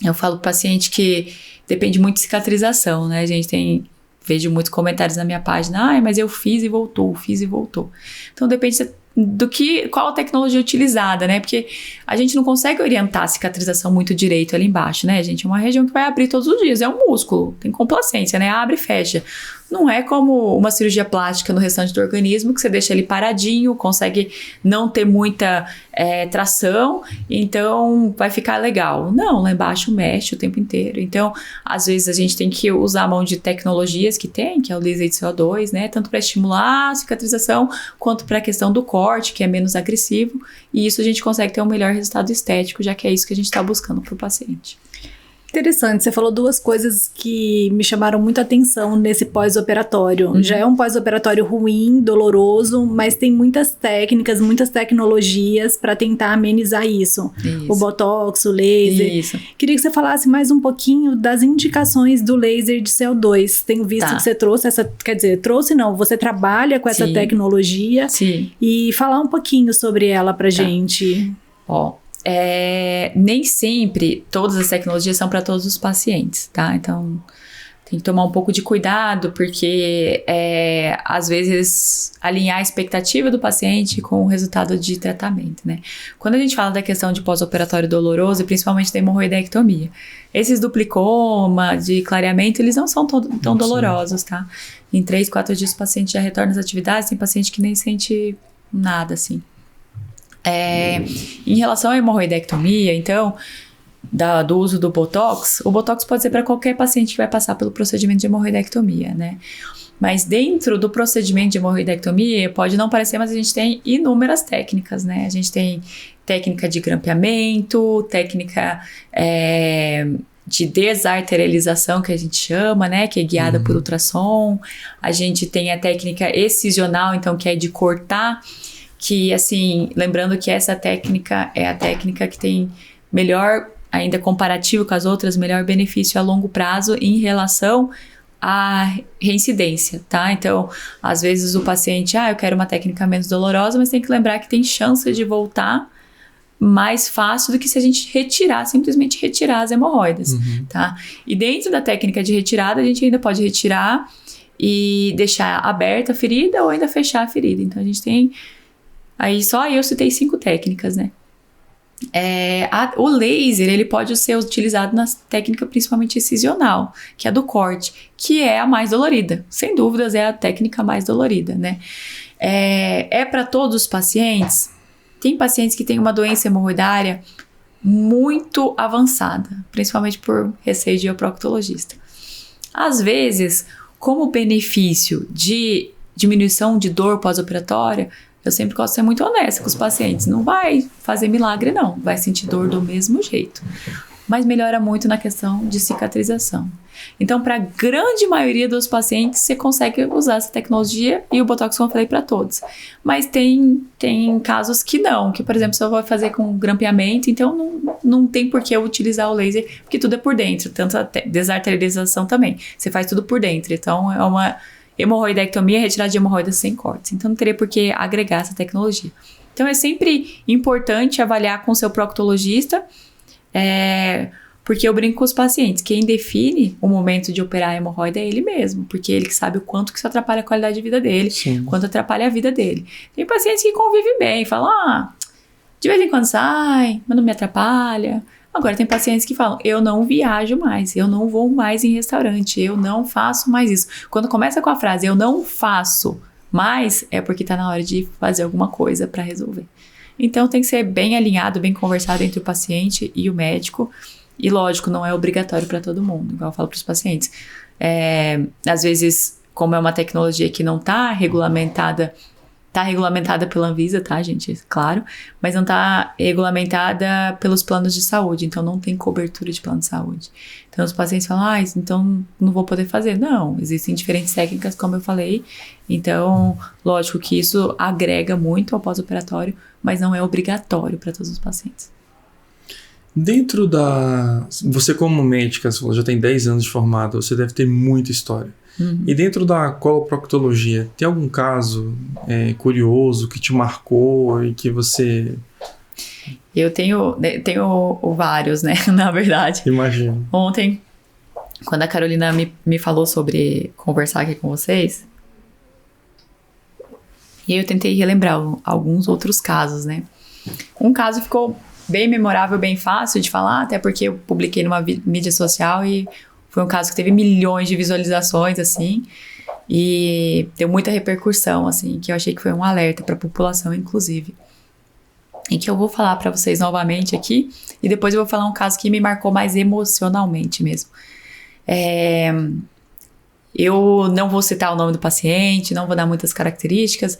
eu falo pro paciente que depende muito de cicatrização, né? A gente vejo muitos comentários na minha página, mas eu fiz e voltou. Então depende qual a tecnologia utilizada, né? Porque a gente não consegue orientar a cicatrização muito direito ali embaixo, né, gente? É uma região que vai abrir todos os dias, é um músculo, tem complacência, né? Abre e fecha. Não é como uma cirurgia plástica no restante do organismo, que você deixa ele paradinho, consegue não ter muita tração, então vai ficar legal. Não, lá embaixo mexe o tempo inteiro. Então, às vezes a gente tem que usar a mão de tecnologias que é o laser de CO2, né? Tanto para estimular a cicatrização, quanto para a questão do corte, que é menos agressivo. E isso a gente consegue ter um melhor resultado estético, já que é isso que a gente está buscando para o paciente. Interessante, você falou duas coisas que me chamaram muita atenção nesse pós-operatório. Já é um pós-operatório ruim, doloroso, mas tem muitas técnicas, muitas tecnologias para tentar amenizar isso. O botox, o laser. Isso. Queria que você falasse mais um pouquinho das indicações do laser de CO2. Tenho visto que você trouxe você trabalha com essa tecnologia. Sim. E falar um pouquinho sobre ela pra gente. Nem sempre todas as tecnologias são para todos os pacientes, tá? Então, tem que tomar um pouco de cuidado, porque às vezes alinhar a expectativa do paciente com o resultado de tratamento, né? Quando a gente fala da questão de pós-operatório doloroso, e principalmente da hemorroidectomia, esses do plicoma, de clareamento, eles não são tão dolorosos, tá? Em 3, 4 dias o paciente já retorna às atividades, tem paciente que nem sente nada, assim. Em relação à hemorroidectomia, então, do uso do Botox, o Botox pode ser para qualquer paciente que vai passar pelo procedimento de hemorroidectomia, né? Mas dentro do procedimento de hemorroidectomia, pode não parecer, mas a gente tem inúmeras técnicas, né? A gente tem técnica de grampeamento, técnica de desarterialização, que a gente chama, né? Que é guiada por ultrassom. A gente tem a técnica excisional, então, que é de cortar, que, assim, lembrando que essa técnica é a técnica que tem melhor, ainda comparativo com as outras, melhor benefício a longo prazo em relação à reincidência, tá? Então, às vezes o paciente, eu quero uma técnica menos dolorosa, mas tem que lembrar que tem chance de voltar mais fácil do que se a gente simplesmente retirar as hemorroidas, tá? E dentro da técnica de retirada, a gente ainda pode retirar e deixar aberta a ferida ou ainda fechar a ferida. Então, a gente tem... Aí, só eu citei 5 técnicas, né? O laser, ele pode ser utilizado na técnica principalmente incisional, que é a do corte, que é a mais dolorida. Sem dúvidas, é a técnica mais dolorida, né? Para todos os pacientes. Tem pacientes que têm uma doença hemorroidária muito avançada, principalmente por receio de ir ao proctologista. Às vezes, como benefício de diminuição de dor pós-operatória, eu sempre gosto de ser muito honesta com os pacientes. Não vai fazer milagre, não. Vai sentir dor do mesmo jeito. Mas melhora muito na questão de cicatrização. Então, para a grande maioria dos pacientes, você consegue usar essa tecnologia e o Botox, como eu falei, para todos. Mas tem casos que não, que, por exemplo, você vai fazer com grampeamento, então não tem por que eu utilizar o laser, porque tudo é por dentro, tanto a desarterialização também. Você faz tudo por dentro, então é uma hemorroidectomia, retirada de hemorroidas sem cortes. Então, não teria por que agregar essa tecnologia. Então, é sempre importante avaliar com o seu proctologista, porque eu brinco com os pacientes, quem define o momento de operar a hemorroida é ele mesmo, porque ele que sabe o quanto que isso atrapalha a qualidade de vida dele, quanto atrapalha a vida dele. Tem pacientes que convivem bem, falam, de vez em quando sai, mas não me atrapalha. Agora tem pacientes que falam, eu não viajo mais, eu não vou mais em restaurante, eu não faço mais isso. Quando começa com a frase, eu não faço mais, é porque tá na hora de fazer alguma coisa para resolver. Então tem que ser bem alinhado, bem conversado entre o paciente e o médico. E lógico, não é obrigatório para todo mundo, igual eu falo para os pacientes. Às vezes, como é uma tecnologia que não está regulamentada pela Anvisa, tá, gente? Claro. Mas não está regulamentada pelos planos de saúde. Então, não tem cobertura de plano de saúde. Então, os pacientes falam, então não vou poder fazer. Não, existem diferentes técnicas, como eu falei. Então, lógico que isso agrega muito ao pós-operatório, mas não é obrigatório para todos os pacientes. Dentro você como médica, você falou, já tem 10 anos de formada, você deve ter muita história. E dentro da coloproctologia, tem algum caso curioso que te marcou e que você... Eu tenho vários, né, na verdade. Imagino. Ontem, quando a Carolina me falou sobre conversar aqui com vocês, e eu tentei relembrar alguns outros casos, né. Um caso ficou bem memorável, bem fácil de falar, até porque eu publiquei numa mídia social e foi um caso que teve milhões de visualizações, assim, e deu muita repercussão, assim, que eu achei que foi um alerta para a população, inclusive. E que eu vou falar para vocês novamente aqui, e depois eu vou falar um caso que me marcou mais emocionalmente mesmo. Eu não vou citar o nome do paciente, não vou dar muitas características.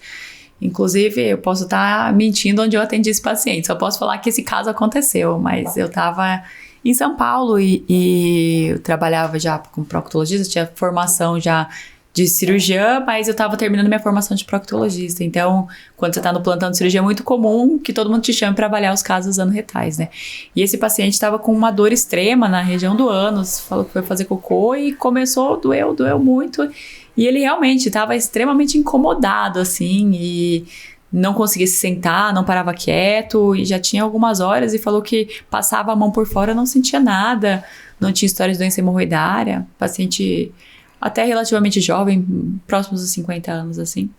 Inclusive, eu posso estar mentindo onde eu atendi esse paciente. Só posso falar que esse caso aconteceu, mas eu estava em São Paulo e eu trabalhava já como proctologista, tinha formação já de cirurgiã, mas eu estava terminando minha formação de proctologista. Então, quando você está no plantão de cirurgia, é muito comum que todo mundo te chame para avaliar os casos anorretais, né? E esse paciente estava com uma dor extrema na região do ânus, falou que foi fazer cocô e começou, doeu muito. E ele realmente estava extremamente incomodado, assim, e não conseguia se sentar, não parava quieto, e já tinha algumas horas, e falou que passava a mão por fora, não sentia nada, não tinha história de doença hemorroidária, paciente até relativamente jovem, próximos dos 50 anos, assim.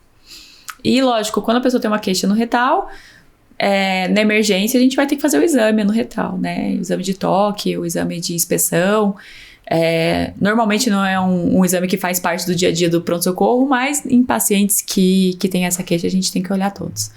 E, lógico, quando a pessoa tem uma queixa no retal, na emergência, a gente vai ter que fazer o exame no retal, né? O exame de toque, o exame de inspeção. Normalmente não é um exame que faz parte do dia a dia do pronto-socorro, mas em pacientes que têm essa queixa, a gente tem que olhar todos.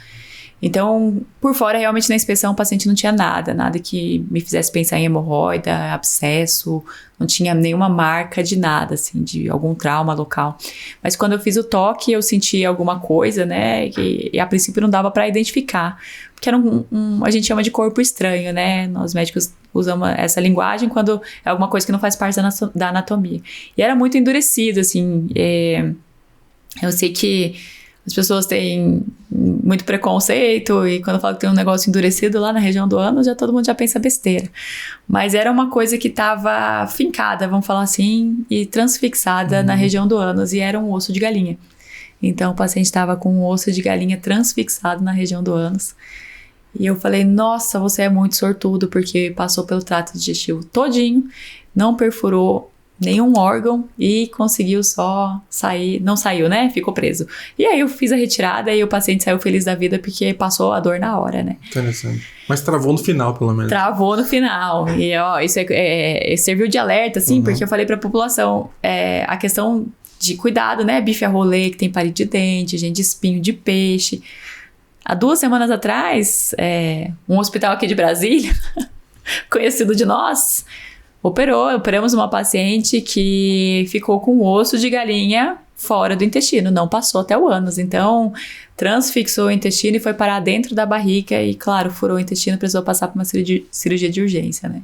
Então, por fora, realmente na inspeção, o paciente não tinha nada que me fizesse pensar em hemorroida, abscesso, não tinha nenhuma marca de nada, assim, de algum trauma local. Mas quando eu fiz o toque, eu senti alguma coisa, né, e a princípio não dava para identificar, porque era a gente chama de corpo estranho, né, nós médicos usamos essa linguagem quando é alguma coisa que não faz parte da anatomia. E era muito endurecido, assim, eu sei que as pessoas têm muito preconceito e quando eu falo que tem um negócio endurecido lá na região do ânus, todo mundo já pensa besteira. Mas era uma coisa que estava fincada, vamos falar assim, e transfixada na região do ânus, e era um osso de galinha. Então o paciente estava com um osso de galinha transfixado na região do ânus. E eu falei, nossa, você é muito sortudo, porque passou pelo trato digestivo todinho, não perfurou nenhum órgão e conseguiu só sair, não saiu, né? Ficou preso. E aí eu fiz a retirada e o paciente saiu feliz da vida porque passou a dor na hora, né? Interessante. Mas travou no final, pelo menos. Travou no final. E, ó, isso serviu de alerta, assim, porque eu falei pra população, a questão de cuidado, né? Bife a rolê, que tem palito de dente, gente, de espinho de peixe. Há 2 semanas atrás, um hospital aqui de Brasília, conhecido de nós, operamos uma paciente que ficou com osso de galinha fora do intestino, não passou até o ânus. Então, transfixou o intestino e foi parar dentro da barriga e, claro, furou o intestino, precisou passar por uma cirurgia de urgência, né?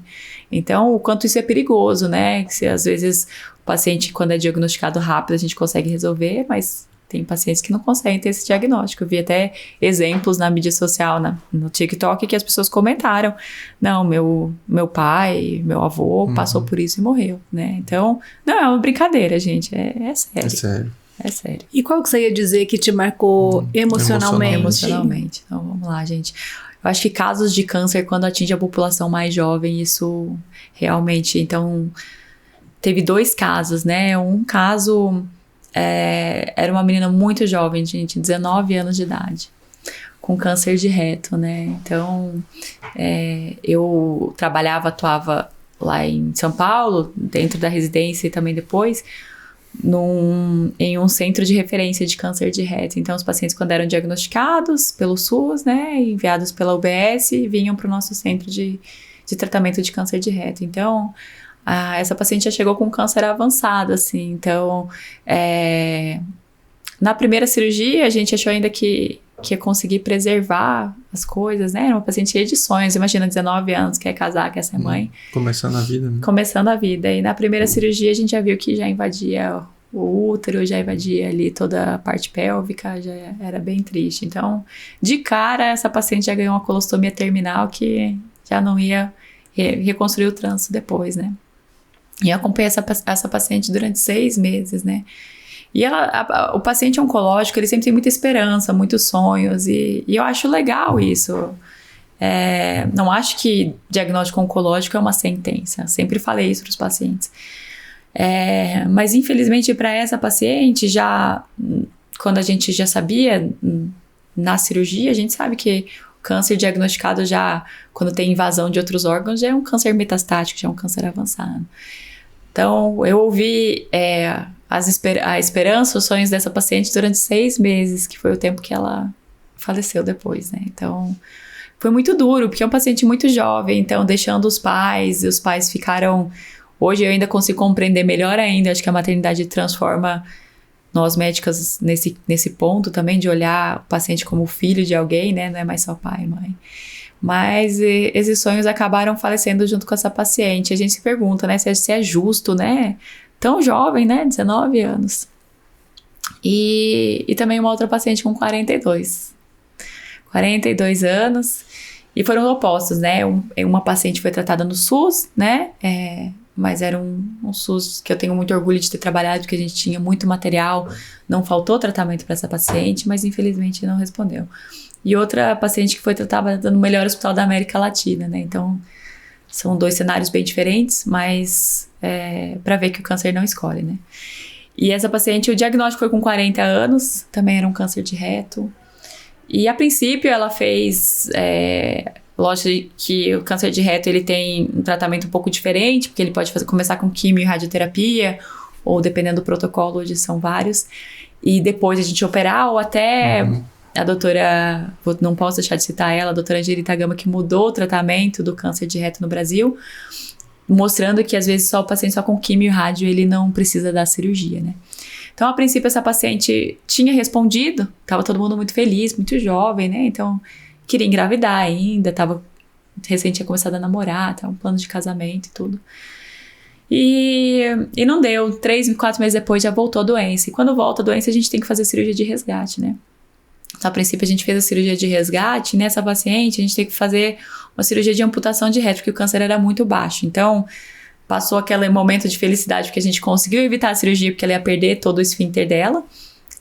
Então, o quanto isso é perigoso, né? Que se, às vezes, o paciente, quando é diagnosticado rápido, a gente consegue resolver, mas tem pacientes que não conseguem ter esse diagnóstico. Eu vi até exemplos na mídia social, no TikTok, que as pessoas comentaram. Não, meu pai, meu avô passou por isso e morreu, né? Então, não é uma brincadeira, gente. É sério. É sério. É sério. E qual que você ia dizer que te marcou emocionalmente? Emocionalmente. Então, vamos lá, gente. Eu acho que casos de câncer, quando atinge a população mais jovem, isso realmente... Então, teve 2 casos, né? Um caso... era uma menina muito jovem, gente, 19 anos de idade, com câncer de reto, né? Então, eu atuava lá em São Paulo, dentro da residência e também depois, em um centro de referência de câncer de reto. Então, os pacientes, quando eram diagnosticados pelo SUS, né, enviados pela UBS, vinham para o nosso centro de tratamento de câncer de reto. Então, essa paciente já chegou com câncer avançado, assim. Então, na primeira cirurgia, a gente achou ainda que ia conseguir preservar as coisas, né? Era uma paciente cheia de sonhos. Imagina, 19 anos, quer casar, quer ser mãe. Começando a vida, né? Começando a vida. E na primeira cirurgia, a gente já viu que já invadia o útero, já invadia ali toda a parte pélvica, já era bem triste. Então, de cara, essa paciente já ganhou uma colostomia terminal que já não ia reconstruir o trânsito depois, né? E eu acompanhei essa paciente durante 6 meses, né? E o paciente oncológico, ele sempre tem muita esperança, muitos sonhos, e eu acho legal isso. Não acho que diagnóstico oncológico é uma sentença. Eu sempre falei isso para os pacientes. Mas, infelizmente, para essa paciente, quando a gente já sabia, na cirurgia, a gente sabe que o câncer diagnosticado já, quando tem invasão de outros órgãos, já é um câncer metastático, já é um câncer avançado. Então, eu ouvi a esperança, os sonhos dessa paciente durante 6 meses, que foi o tempo que ela faleceu depois, né? Então, foi muito duro, porque é um paciente muito jovem, então, deixando os pais, e os pais ficaram... Hoje eu ainda consigo compreender melhor ainda, acho que a maternidade transforma nós médicas nesse ponto também, de olhar o paciente como filho de alguém, né? Não é mais só pai e mãe. Mas esses sonhos acabaram falecendo junto com essa paciente. A gente se pergunta, né, se é justo, né? Tão jovem, né? 19 anos. E também uma outra paciente com 42 anos. E foram opostos, né? Uma paciente foi tratada no SUS, né? Mas era um SUS que eu tenho muito orgulho de ter trabalhado, porque a gente tinha muito material. Não faltou tratamento para essa paciente, mas infelizmente não respondeu. E outra paciente que foi tratada no melhor hospital da América Latina, né? Então, são 2 cenários bem diferentes, mas para ver que o câncer não escolhe, né? E essa paciente, o diagnóstico foi com 40 anos, também era um câncer de reto. E a princípio ela fez... lógico que o câncer de reto ele tem um tratamento um pouco diferente, porque ele pode começar com quimio e radioterapia, ou dependendo do protocolo, hoje são vários. E depois a gente operar, ou até... A doutora, não posso deixar de citar ela, a doutora Angelita Gama, que mudou o tratamento do câncer de reto no Brasil, mostrando que às vezes só o paciente só com quimio e rádio, ele não precisa da cirurgia, né? Então, a princípio, essa paciente tinha respondido, estava todo mundo muito feliz, muito jovem, né? Então, queria engravidar ainda, recente tinha começado a namorar, tava um plano de casamento e tudo. E não deu, 3, 4 meses depois já voltou a doença. E quando volta a doença, a gente tem que fazer cirurgia de resgate, né? Então, a princípio, a gente fez a cirurgia de resgate, e nessa paciente, a gente tem que fazer uma cirurgia de amputação de reto, porque o câncer era muito baixo. Então, passou aquele momento de felicidade, porque a gente conseguiu evitar a cirurgia, porque ela ia perder todo o esfíncter dela,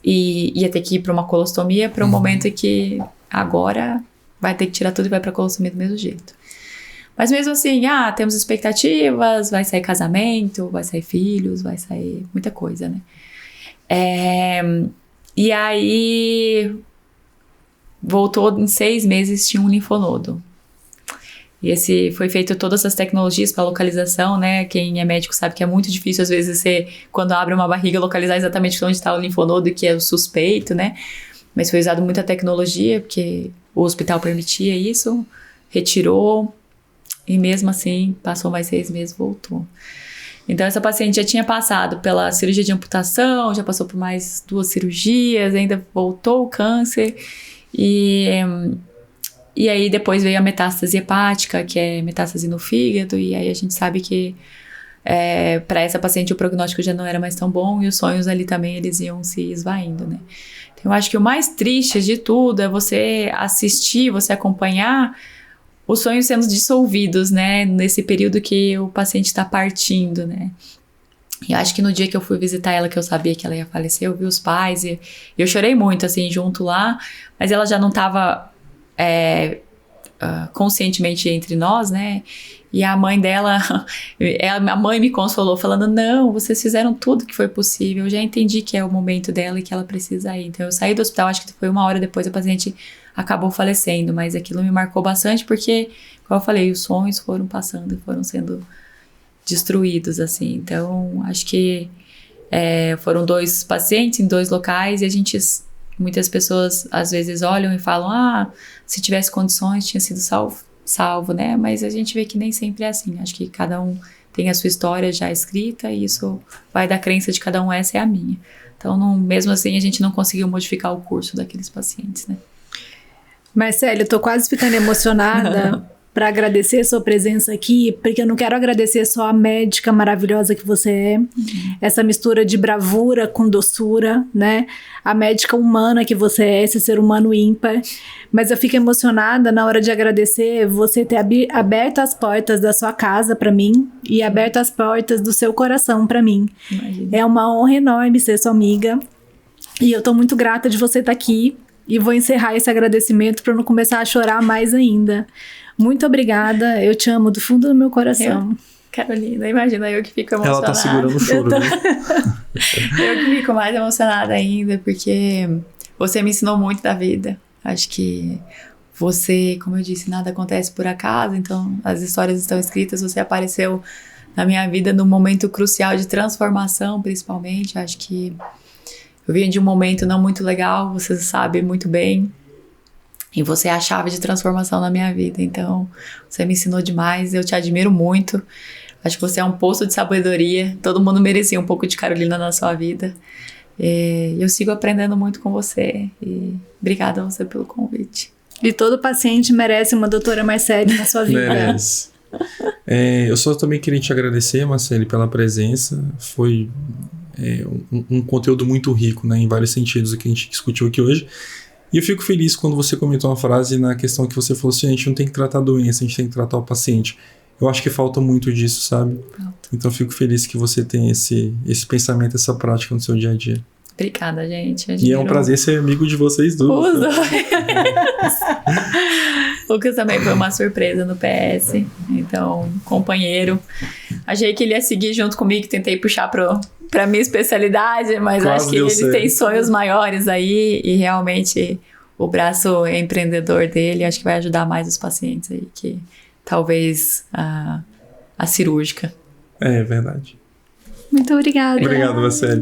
e ia ter que ir para uma colostomia, para um momento em que agora vai ter que tirar tudo e vai pra colostomia do mesmo jeito. Mas mesmo assim, temos expectativas, vai sair casamento, vai sair filhos, vai sair muita coisa, né? E aí, voltou em 6 meses, tinha um linfonodo. E esse foi feito todas essas tecnologias para localização, né? Quem é médico sabe que é muito difícil, às vezes, você, quando abre uma barriga, localizar exatamente onde está o linfonodo, que é o suspeito, né? Mas foi usado muita tecnologia, porque o hospital permitia isso, retirou, e mesmo assim, passou mais 6 meses, voltou. Então, essa paciente já tinha passado pela cirurgia de amputação, já passou por mais 2 cirurgias, ainda voltou o câncer, e aí depois veio a metástase hepática, que é metástase no fígado, e aí a gente sabe que para essa paciente o prognóstico já não era mais tão bom, e os sonhos ali também eles iam se esvaindo, né? Então, eu acho que o mais triste de tudo é você assistir, você acompanhar os sonhos sendo dissolvidos, né? Nesse período que o paciente está partindo, né? E eu acho que no dia que eu fui visitar ela, que eu sabia que ela ia falecer, eu vi os pais e eu chorei muito, assim, junto lá, mas ela já não estava conscientemente entre nós, né? E a mãe dela, a mãe me consolou falando, não, vocês fizeram tudo que foi possível, eu já entendi que é o momento dela e que ela precisa ir. Então eu saí do hospital, acho que foi 1 hora depois, a paciente acabou falecendo, mas aquilo me marcou bastante porque, como eu falei, os sonhos foram passando e foram sendo destruídos, assim. Então, acho que foram 2 pacientes em 2 locais e muitas pessoas às vezes olham e falam, se tivesse condições tinha sido salvo, né? Mas a gente vê que nem sempre é assim. Acho que cada um tem a sua história já escrita e isso vai da crença de cada um, essa é a minha. Então, mesmo assim, a gente não conseguiu modificar o curso daqueles pacientes, né? Marcele, eu tô quase ficando emocionada para agradecer a sua presença aqui, porque eu não quero agradecer só a médica maravilhosa que você é, essa mistura de bravura com doçura, né? A médica humana que você é, esse ser humano ímpar. Mas eu fico emocionada na hora de agradecer você ter aberto as portas da sua casa para mim e aberto as portas do seu coração para mim. Imagina. É uma honra enorme ser sua amiga e eu tô muito grata de você estar aqui. E vou encerrar esse agradecimento para não começar a chorar mais ainda. Muito obrigada, eu te amo do fundo do meu coração. Carolina, imagina, eu que fico emocionada. Ela tá segurando o choro, né? Eu que fico mais emocionada ainda, porque você me ensinou muito da vida. Acho que você, como eu disse, nada acontece por acaso, então as histórias estão escritas, você apareceu na minha vida num momento crucial de transformação, principalmente. Acho que eu vim de um momento não muito legal, você sabe muito bem. E você é a chave de transformação na minha vida. Então, você me ensinou demais, eu te admiro muito. Acho que você é um poço de sabedoria. Todo mundo merecia um pouco de Carolina na sua vida. E eu sigo aprendendo muito com você. E obrigada a você pelo convite. E todo paciente merece uma doutora Marcele na sua vida. Merece. Eu só também queria te agradecer, Marcele, pela presença. Foi um conteúdo muito rico, né, em vários sentidos o que a gente discutiu aqui hoje. E eu fico feliz quando você comentou uma frase na questão que você falou assim, a gente não tem que tratar a doença, a gente tem que tratar o paciente. Eu acho que falta muito disso, sabe? Então eu fico feliz que você tenha esse pensamento, essa prática no seu dia a dia. Obrigada, gente. E é um prazer ser amigo de vocês duas. O Lucas também foi uma surpresa no PS. Então, companheiro. Achei que ele ia seguir junto comigo, tentei puxar pra minha especialidade, mas quase acho que ele tem sonhos maiores aí e realmente o braço empreendedor dele acho que vai ajudar mais os pacientes aí que talvez a cirúrgica. É verdade. Muito obrigada. Obrigado, Marcele.